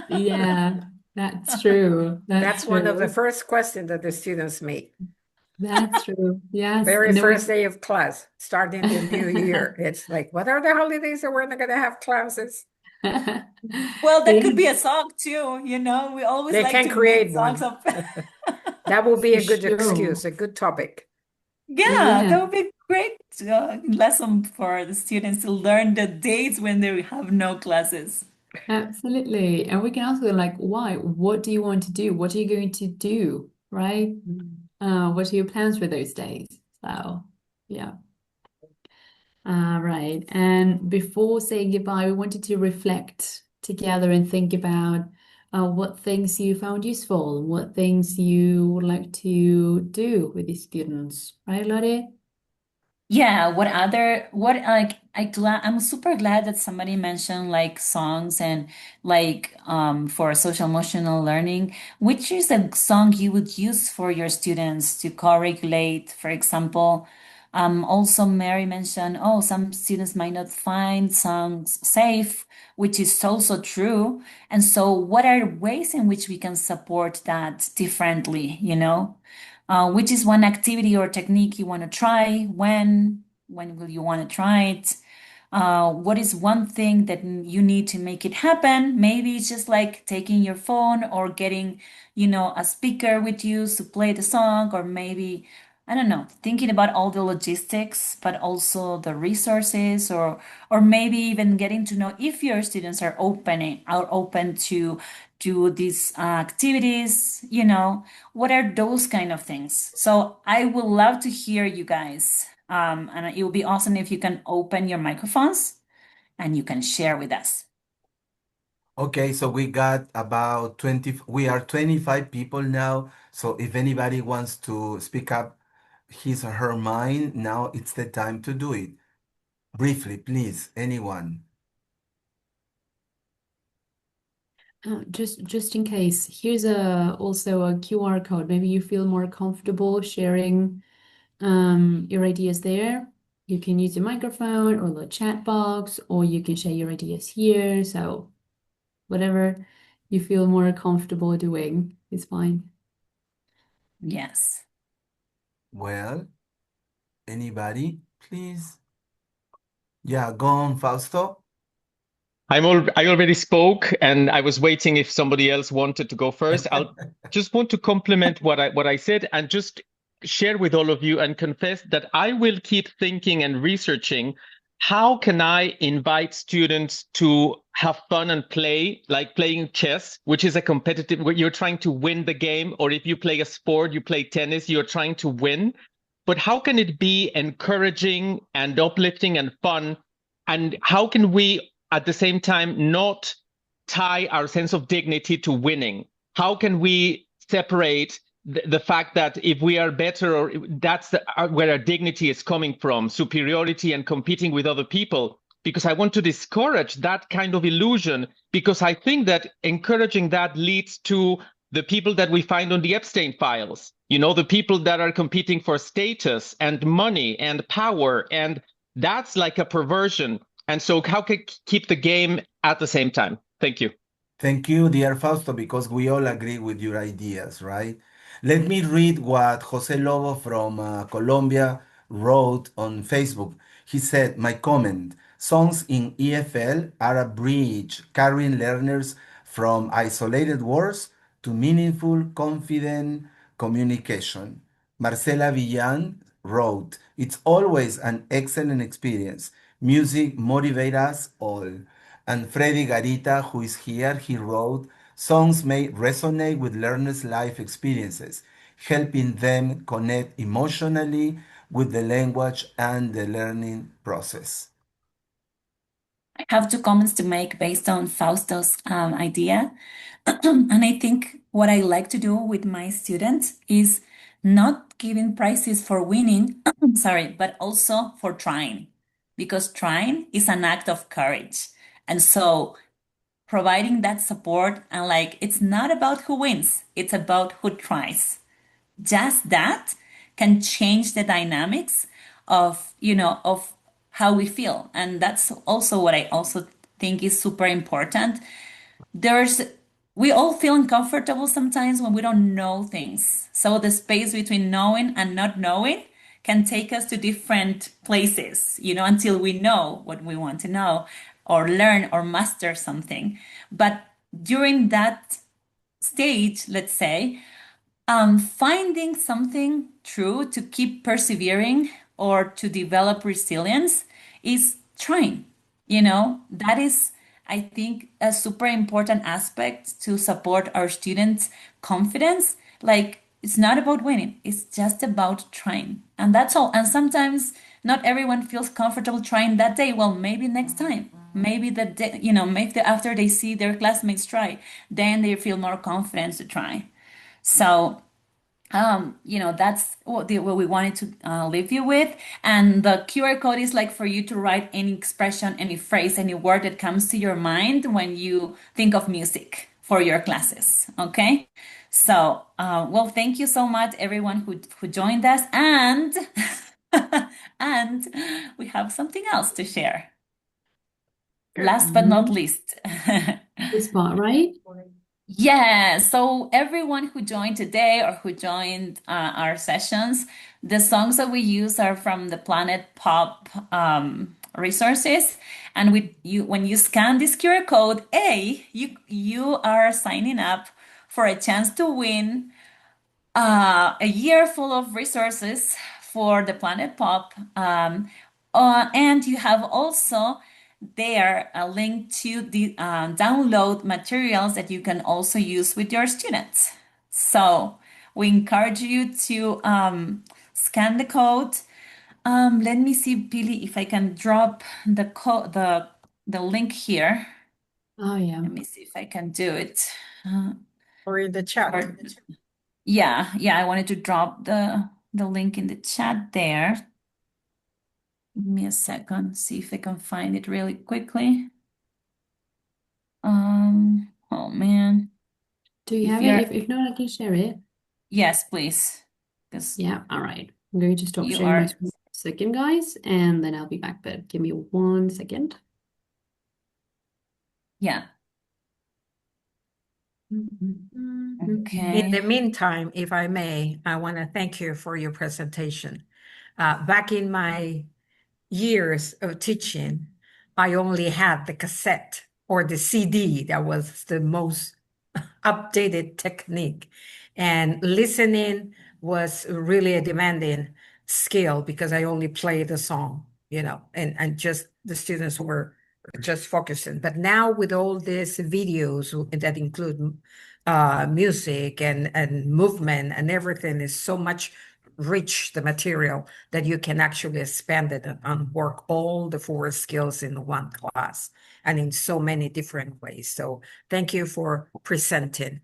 yeah, that's true. That's That's one of the true. first questions that the students make. That's true. Yes. Very And then first day of class, starting the new year. It's like, what are the holidays that we're not going to have classes? Well, that could They- be a song too, you know. We always They like can to make create songs one. of That will be for a good excuse, sure. a good topic. Yeah, Yeah. that would be great lesson for the students to learn the dates when they have no classes. Absolutely. And we can ask them like, why? What do you want to do? What are you going to do? Right? What are your plans for those days? So, yeah. Right. And before saying goodbye, we wanted to reflect together and think about what things you found useful, what things you would like to do with the students. Right, Lottie? Yeah, I'm super glad that somebody mentioned like songs and like for social emotional learning, which is a song you would use for your students to co-regulate, for example. Also Mary mentioned, oh, some students might not find songs safe, which is also true. And so what are ways in which we can support that differently, you know? Which is one activity or technique you want to try? When will you want to try it? What is one thing that you need to make it happen? Maybe it's just like taking your phone or getting, you know, a speaker with you to play the song, or maybe, I don't know, thinking about all the logistics, but also the resources, or maybe even getting to know if your students are open to do these activities, you know, what are those kind of things? So I would love to hear you guys. And it would be awesome if you can open your microphones and you can share with us. Okay, so we got about 20, we are 25 people now. So if anybody wants to speak up his or her mind, now it's the time to do it. Briefly, please, anyone. Just in case, here's also a QR code. Maybe you feel more comfortable sharing your ideas there. You can use the microphone or the chat box, or you can share your ideas here. So whatever you feel more comfortable doing is fine. Yes. Well, anybody, please? Yeah, go on, Fausto. I already spoke, and I was waiting if somebody else wanted to go first. I'll just want to complement what I said and just share with all of you and confess that I will keep thinking and researching how can I invite students to have fun and play, like playing chess, which is a competitive where you're trying to win the game, or if you play a sport, you play tennis, you're trying to win. But how can it be encouraging and uplifting and fun? And how can we at the same time not tie our sense of dignity to winning? How can we separate the fact that if we are better, or that's where our dignity is coming from, superiority and competing with other people? Because I want to discourage that kind of illusion, because I think that encouraging that leads to the people that we find on the Epstein files, you know, the people that are competing for status and money and power. And that's like a perversion. And so how can keep the game at the same time? Thank you. Thank you, dear Fausto, because we all agree with your ideas, right? Let me read what Jose Lobo from Colombia wrote on Facebook. He said, my comment, songs in EFL are a bridge carrying learners from isolated words to meaningful, confident communication. Marcela Villan wrote, it's always an excellent experience. Music motivates us all. And Freddy Garita, who is here, he wrote, songs may resonate with learners' life experiences, helping them connect emotionally with the language and the learning process. I have two comments to make based on Fausto's idea. And I think what I like to do with my students is not giving prizes for winning, sorry, but also for trying, because trying is an act of courage. And so providing that support and like, it's not about who wins, it's about who tries. Just that can change the dynamics of, of how we feel. And that's also what I also think is super important. There's We all feel uncomfortable sometimes when we don't know things. So the space between knowing and not knowing can take us to different places, until we know what we want to know or learn or master something. But during that stage, let's say, finding something true to keep persevering or to develop resilience is trying. That is, I think, a super important aspect to support our students' confidence. Like, it's not about winning, it's just about trying. And that's all. And sometimes not everyone feels comfortable trying that day. Well, maybe next time. Maybe the day, maybe after they see their classmates try, then they feel more confident to try. So, that's what we wanted to leave you with. And the QR code is like for you to write any expression, any phrase, any word that comes to your mind when you think of music for your classes. Okay. So, well, thank you so much, everyone who joined us. And, and we have something else to share. Last but not least. This part, right? Yeah, so everyone who joined today or who joined our sessions, the songs that we use are from the Planet Pop resources. And when you scan this QR code, you are signing up for a chance to win a year full of resources for the Planet Pop. And you have also there a link to the download materials that you can also use with your students. So we encourage you to scan the code. Let me see, Billy, if I can drop the link here. Oh, yeah. Let me see if I can do it. Or in the chat. Yeah, I wanted to drop the link in the chat there. Give me a second, see if I can find it really quickly. Oh man. Do you If have you're- it? If not, I can share it. Yes, please. Because Yeah, all right. I'm going to stop You sharing my are- screen for a second, guys, and then I'll be back. But give me 1 second. yeah. In Okay. the meantime, if I may, I want to thank you for your presentation. Back in my years of teaching, I only had the cassette or the CD. That was the most updated technique. And listening was really a demanding skill because I only played the song, and just the students were just focusing. But now with all these videos that include music and movement and everything is so much rich the material that you can actually expand it and work all the 4 skills in one class and in so many different ways. So thank you for presenting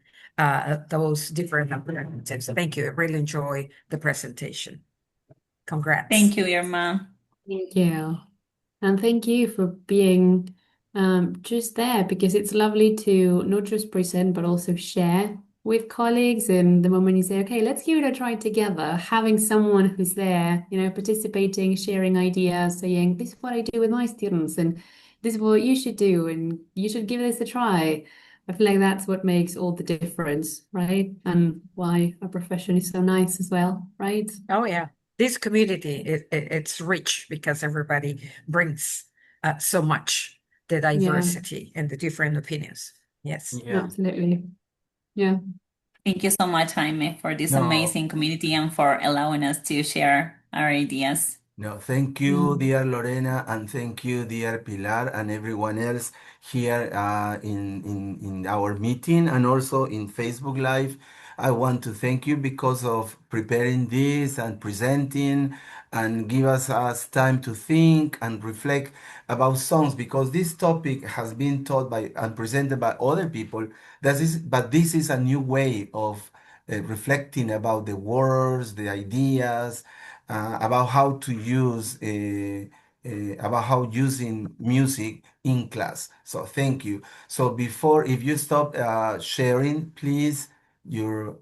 those different alternatives. Thank you. I really enjoy the presentation. Congrats. Thank you, Irma. Thank you. And thank you for being just there, because it's lovely to not just present but also share with colleagues, and the moment you say, okay, let's give it a try together, having someone who's there, participating, sharing ideas, saying, this is what I do with my students, and this is what you should do, and you should give this a try. I feel like that's what makes all the difference, right? And why our profession is so nice as well, right? Oh, yeah. This community, it's rich because everybody brings so much, the Yeah, diversity and the different opinions. Yes. Yeah. absolutely. Yeah. Thank you so much, Jaime, for this No. amazing community and for allowing us to share our ideas. No, thank you, dear Lorena, and thank you, dear Pilar, and everyone else here in our meeting and also in Facebook Live. I want to thank you because of preparing this and presenting and give us time to think and reflect about songs because this topic has been taught by and presented by other people. But this is a new way of reflecting about the words, the ideas about how to use about how using music in class. So thank you. So before, if you stop sharing, please, your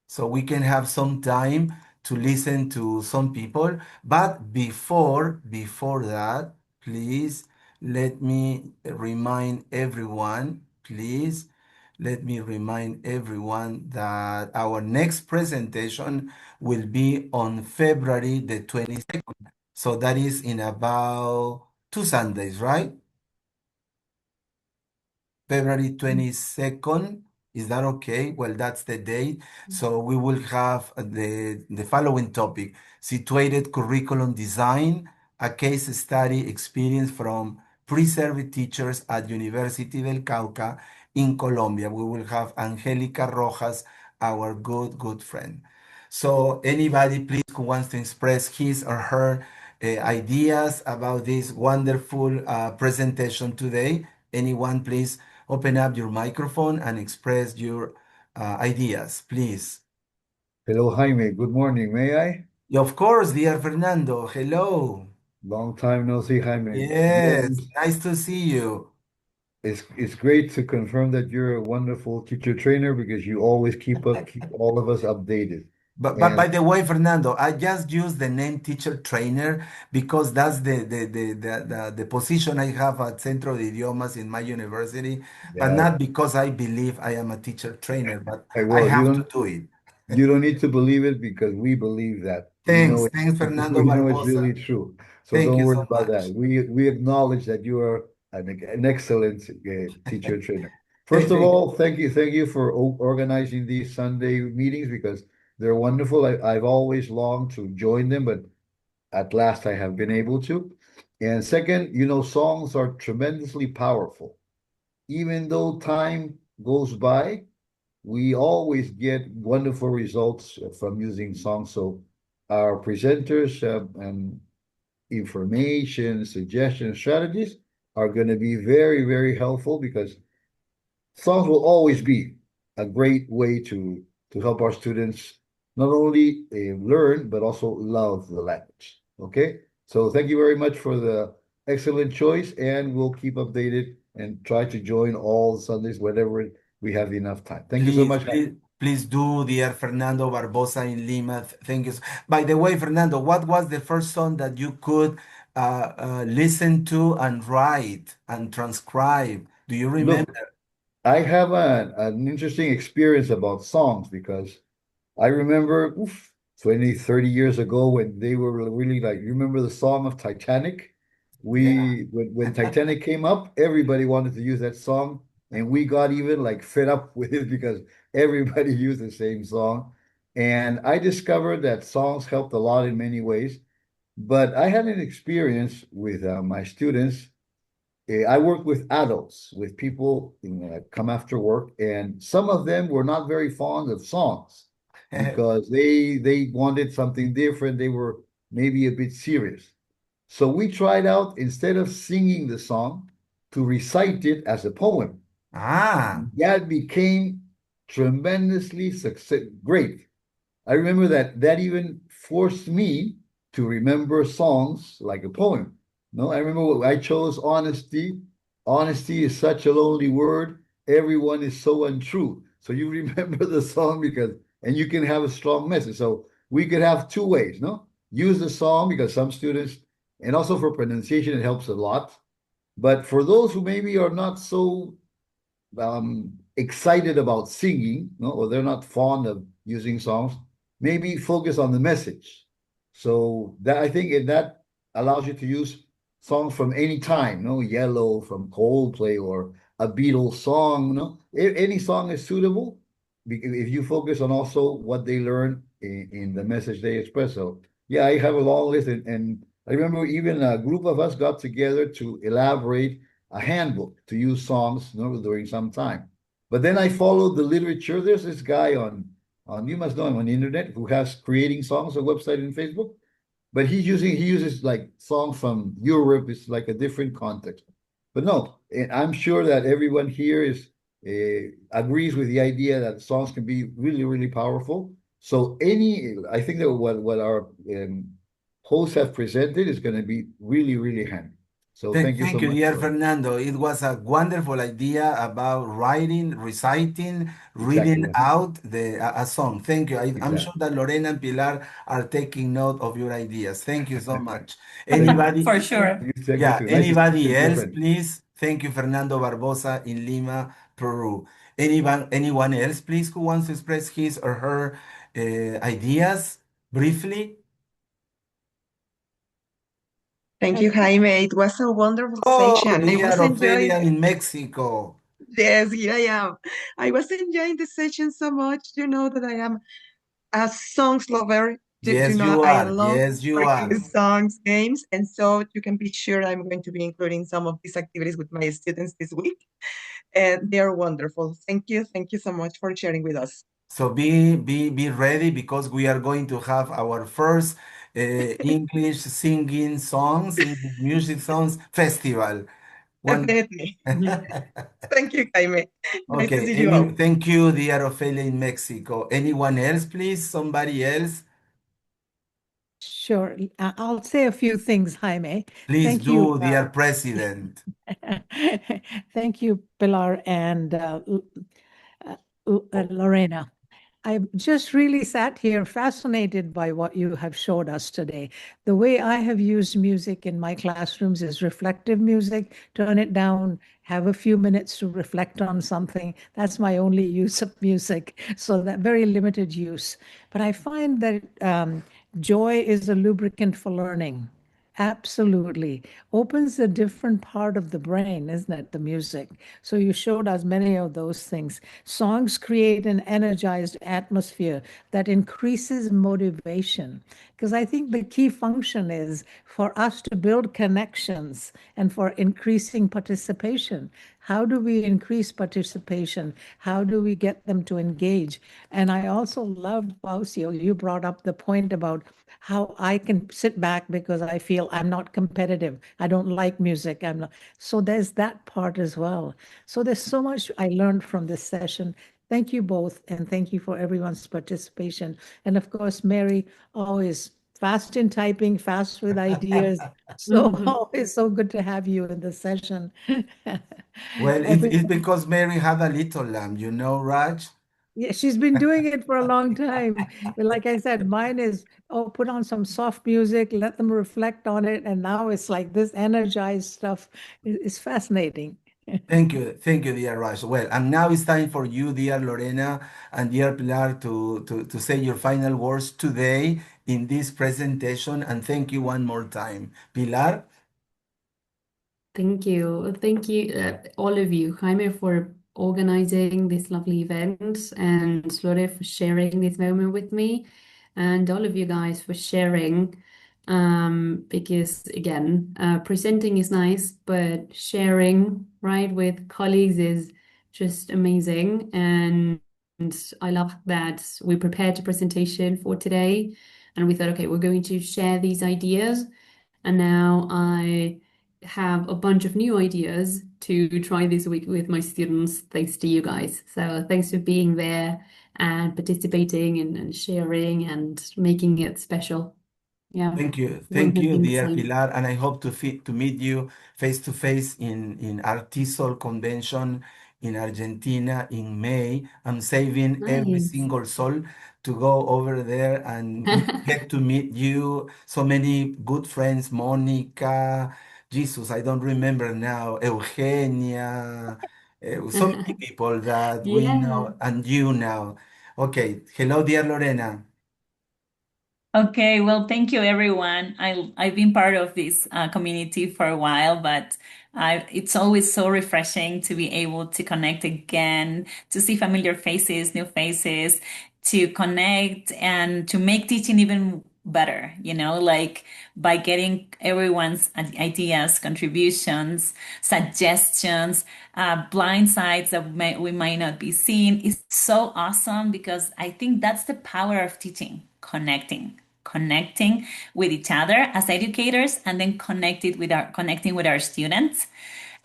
so we can have some time to listen to some people. But before that, please let me remind everyone, please let me remind everyone that our next presentation will be on February the 22nd. So that is in about 2 Sundays, right? February 22nd. Is that okay? Well, that's the date. So we will have the following topic, situated curriculum design, a case study experience from pre-service teachers at University del Cauca in Colombia. We will have Angelica Rojas, our good friend. So anybody, please, who wants to express his or her ideas about this wonderful presentation today, anyone, please open up your microphone and express your ideas, please. Hello, Jaime. Good morning. May I? Of course, dear Fernando. Hello. Long time no see, Jaime. Yes, nice to see you. It's great to confirm that you're a wonderful teacher trainer because you always keep all of us updated. But And by the way, Fernando, I just use the name teacher trainer because that's the position I have at Centro de Idiomas in my university, but yeah, not because I believe I am a teacher trainer, but I well, have to do it. you don't need to believe it because we believe that. Thanks, thanks, Fernando We know it's really Barbosa. true. So Thank don't you worry so about that. much. We acknowledge that you are an excellent teacher trainer. First of Thank all, thank you for organizing these Sunday meetings because they're wonderful. I've always longed to join them, but at last I have been able to. And second, songs are tremendously powerful. Even though time goes by, we always get wonderful results from using songs. So our presenters and information, suggestions, strategies are going to be very, very helpful because songs will always be a great way to help our students not only learn but also love the language. Okay, so thank you very much for the excellent choice, and we'll keep updated and try to join all Sundays whenever we have enough time. Thank you so Please, much. please, please do, dear Fernando Barbosa in Lima. Thank you. By the way, Fernando, what was the first song that you could listen to and write and transcribe? Do you remember? Look, I have an interesting experience about songs because I remember 20, 30 years ago when they were really like, you remember the song of Titanic? Yeah. When Titanic came up, everybody wanted to use that song, and we got even like fed up with it because everybody used the same song. And I discovered that songs helped a lot in many ways, but I had an experience with my students. I worked with adults, with people come after work, and some of them were not very fond of songs because they wanted something different. They were maybe a bit serious. So we tried out, instead of singing the song, to recite it as a poem. Ah, That became tremendously great. I remember that even forced me to remember songs like a poem. No, I remember I chose honesty. Honesty is such a lonely word. Everyone is so untrue. So you remember the song and you can have a strong message. So we could have two ways, no? Use the song because some students, and also for pronunciation, it helps a lot. But for those who maybe are not so excited about singing, no, or they're not fond of using songs, maybe focus on the message. So that I think that allows you to use songs from any time, no, Yellow from Coldplay or a Beatles song, no, any song is suitable if you focus on also what they learn in the message they express. So yeah, I have a long list, and I remember even a group of us got together to elaborate a handbook to use songs, you know, during some time. But then I followed the literature. There's this guy on you must know him on the internet who has creating songs, a website in Facebook. But he uses like songs from Europe. It's like a different context. But no, and I'm sure that everyone here is agrees with the idea that songs can be really, really powerful. So I think that what our hosts have presented is going to be really, really handy. So thank you so Thank you, much dear for it. Fernando. It was a wonderful idea about writing, reciting, Exactly. reading out a song. Thank you. I'm sure Exactly. that Lorena and Pilar are taking note of your ideas. Thank you so much. Thank you. Anybody? For sure. Thank you Yeah, too. Nice to see you, anybody dear else, friend. please? Thank you, Fernando Barbosa in Lima, Peru. Anyone else, please, who wants to express his or her ideas briefly? Thank you, Jaime. It was a wonderful Oh, session. I dear was enjoying. Ophelia in Mexico. Yes, here I am. I was enjoying the session so much. You know that I am a songs lover. You Yes, know, you I are. love Yes, you are. practice songs, games, and so you can be sure I'm going to be including some of these activities with my students this week. And they are wonderful. Thank you. Thank you so much for sharing with us. So be ready because we are going to have our first English singing songs, English music songs festival. One. Definitely. Thank you, Jaime. Nice to Okay. see you all. Thank you, dear Ophelia in Mexico. Anyone else, please? Somebody else? Sure. I'll say a few things, Jaime. Please Thank you. do, dear President. Thank you, Pilar and Lorena. I've just really sat here fascinated by what you have showed us today. The way I have used music in my classrooms is reflective music, turn it down, have a few minutes to reflect on something. That's my only use of music. So that very limited use. But I find that joy is a lubricant for learning. Absolutely. Opens a different part of the brain, isn't it? The music. So you showed us many of those things. Songs create an energized atmosphere that increases motivation. Because I think the key function is for us to build connections and for increasing participation. How do we increase participation? How do we get them to engage? And I also loved, Pausio, you brought up the point about how I can sit back because I feel I'm not competitive. I don't like music. I'm not. So there's that part as well. So there's so much I learned from this session. Thank you both, and thank you for everyone's participation. And of course, Mary, always fast in typing, fast with ideas. So always so good to have you in the session. Well, it's Everyone. because Mary had a little lamb, Raj? Yeah, she's been doing it for a long time. But like I said, mine is, oh, put on some soft music, let them reflect on it. And now it's like this energized stuff is fascinating. Thank you, dear Raj. Well, and now it's time for you, dear Lorena and dear Pilar, to say your final words today in this presentation. And thank you one more time. Pilar? Thank you. Thank you, all of you, Jaime, for organizing this lovely event, and Lore for sharing this moment with me, and all of you guys for sharing. Because again, presenting is nice, but sharing, right, with colleagues is just amazing. And I love that we prepared a presentation for today, and we thought, okay, we're going to share these ideas. And now I have a bunch of new ideas to try this week with my students, thanks to you guys. So thanks for being there and participating and sharing and making it special. Yeah, wouldn't Thank have you, been the dear same. Pilar, and I hope to meet you face to face in our TESOL convention in Argentina in May. I'm saving every Nice. single soul to go over there and get to meet you. So many good friends, Monica, Jesus, I don't remember now, Eugenia, so many people that we Yeah. know and you now. Okay, hello, dear Lorena. Okay, well, thank you, everyone. I've been part of this community for a while, but it's always so refreshing to be able to connect again, to see familiar faces, new faces, to connect and to make teaching even better, like by getting everyone's ideas, contributions, suggestions, blind sides that we might not be seeing is so awesome because I think that's the power of teaching, connecting with each other as educators and then connecting with our students.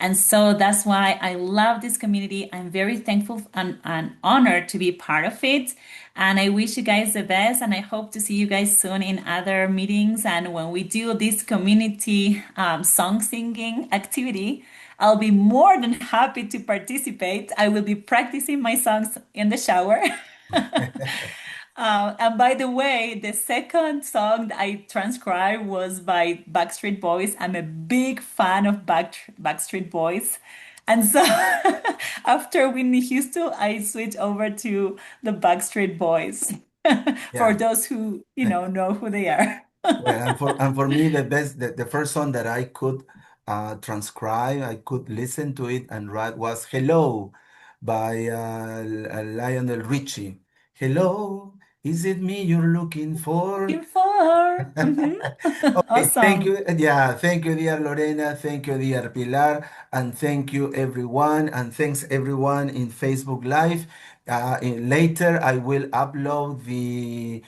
And so that's why I love this community. I'm very thankful and honored to be part of it. And I wish you guys the best. And I hope to see you guys soon in other meetings. And when we do this community song singing activity, I'll be more than happy to participate. I will be practicing my songs in the shower. And by the way, the second song that I transcribed was by Backstreet Boys. I'm a big fan of Backstreet Boys. And so after Whitney Houston, I switched over to the Backstreet Boys for Yeah. those who, know who they are. Well, and for me, the first song that I could transcribe, I could listen to it and write was "Hello" by Lionel Richie. Hello, is it me you're looking for? Looking for. Okay, thank Awesome. you. Yeah, thank you, dear Lorena. Thank you, dear Pilar. And thank you, everyone. And thanks, everyone in Facebook Live. Later, I will upload the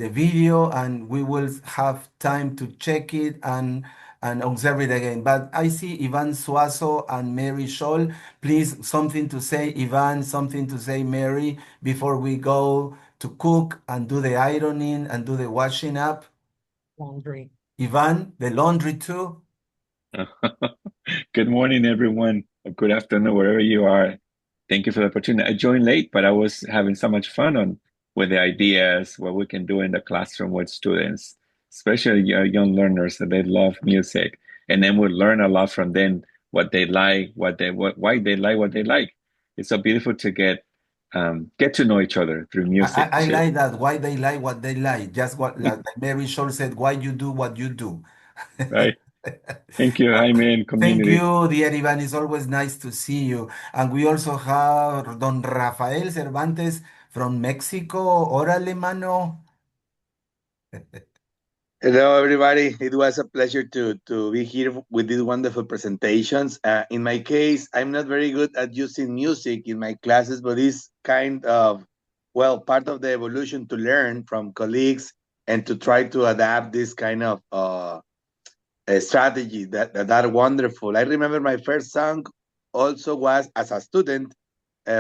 video and we will have time to check it and observe it again. But I see Ivan Suazo and Mary Scholl. Please, something to say, Ivan, something to say, Mary, before we go to cook and do the ironing and do the washing up. Laundry. Ivan, the laundry too. Good morning, everyone, or good afternoon, wherever you are. Thank you for the opportunity. I joined late, but I was having so much fun with the ideas, what we can do in the classroom with students, especially young learners that they love music, and then we learn a lot from them, what they like, why they like what they like. It's so beautiful to get to know each other through music I too, like that. Why they like what they like. Just what like Mary Scholl said, why you do what you do. right? Thank you, Jaime and Thank community. you, dear Ivan. It's always nice to see you. And we also have Don Rafael Cervantes from Mexico. Órale, mano. Hello, everybody. It was a pleasure to be here with these wonderful presentations. In my case, I'm not very good at using music in my classes, but it's kind of, well, part of the evolution to learn from colleagues and to try to adapt this kind of strategy that are wonderful. I remember my first song also was as a student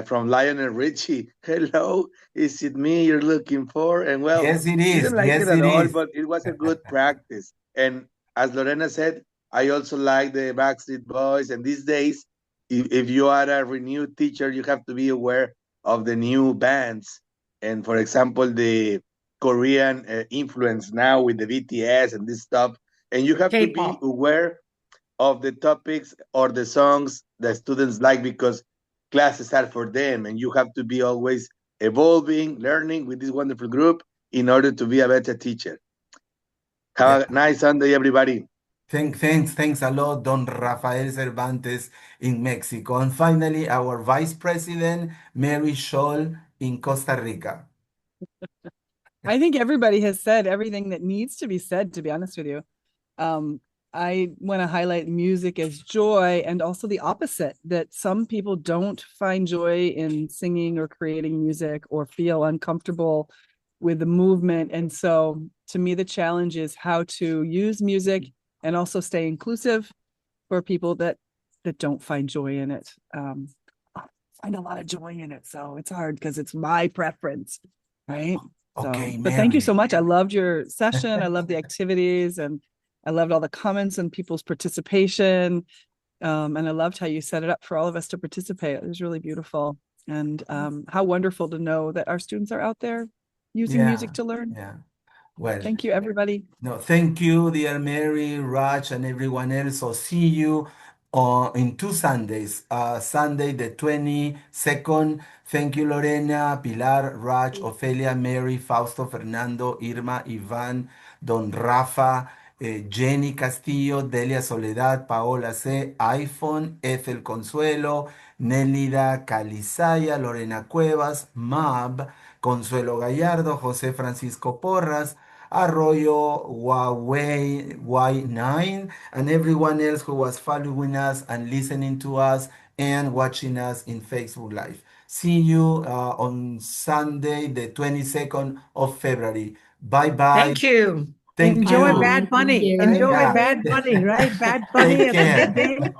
from Lionel Richie. Hello, is it me you're looking for? And well, Yes, it didn't is. like it Yes, at it all, is. but it was a good practice. And as Lorena said, I also like the Backstreet Boys. And these days, if you are a renewed teacher, you have to be aware of the new bands. And for example, the Korean influence now with the BTS and this stuff. And you have to be K-pop. aware of the topics or the songs that students like because classes are for them and you have to be always evolving, learning with this wonderful group in order to be a better teacher. Yeah. Have a nice Sunday, everybody. Thanks a lot, Don Rafael Cervantes in Mexico. And finally, our Vice President, Mary Scholl in Costa Rica. I think everybody has said everything that needs to be said, to be honest with you. I want to highlight music as joy and also the opposite, that some people don't find joy in singing or creating music or feel uncomfortable with the movement. And so to me, the challenge is how to use music and also stay inclusive for people that don't find joy in it. I find a lot of joy in it. So it's hard because it's my preference, right? Okay, So, but thank you Mary. so much. I loved your session. I love the activities and I loved all the comments and people's participation. And I loved how you set it up for all of us to participate. It was really beautiful. And how wonderful to know that our students are out there using music to learn. Yeah. Well, Thank you, everybody. no, thank you, dear Mary, Raj, and everyone else. So see you in 2 Sundays. Sunday the 22nd. Thank you, Lorena, Pilar, Raj, Ofelia, Mary, Fausto, Fernando, Irma, Ivan, Don Rafa, Jenny Castillo, Delia Soledad, Paola C., iPhone, Ethel Consuelo, Nélida Calizaya, Lorena Cuevas, Mab, Consuelo Gallardo, José Francisco Porras, Arroyo, Huawei, Y9, and everyone else who was following us and listening to us and watching us in Facebook Live. See you on Sunday, the 22nd of February. Bye bye. Thank you. Thank Enjoy you. Bad Bunny. you. Enjoy Yeah. Bad Bunny, right? Bad Bunny Take at the care. midday.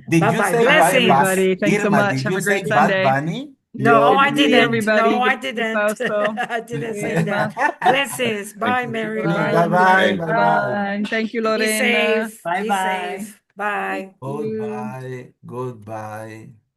Did you Bye-bye. say Blessings. Everybody, thanks so Irma, much. did Have you a great say Bad Sunday. Bunny? No, I Good to see didn't. everybody. No, I Good to see didn't. Fausto. I didn't say Irma. that. Blessings. Thank Bye, you. Mary. Bye. Bye. Bye-bye. Bye. Bye-bye. Bye. Thank you, Be Lorena. safe. Be Bye-bye. safe. Bye. You. Goodbye. Goodbye.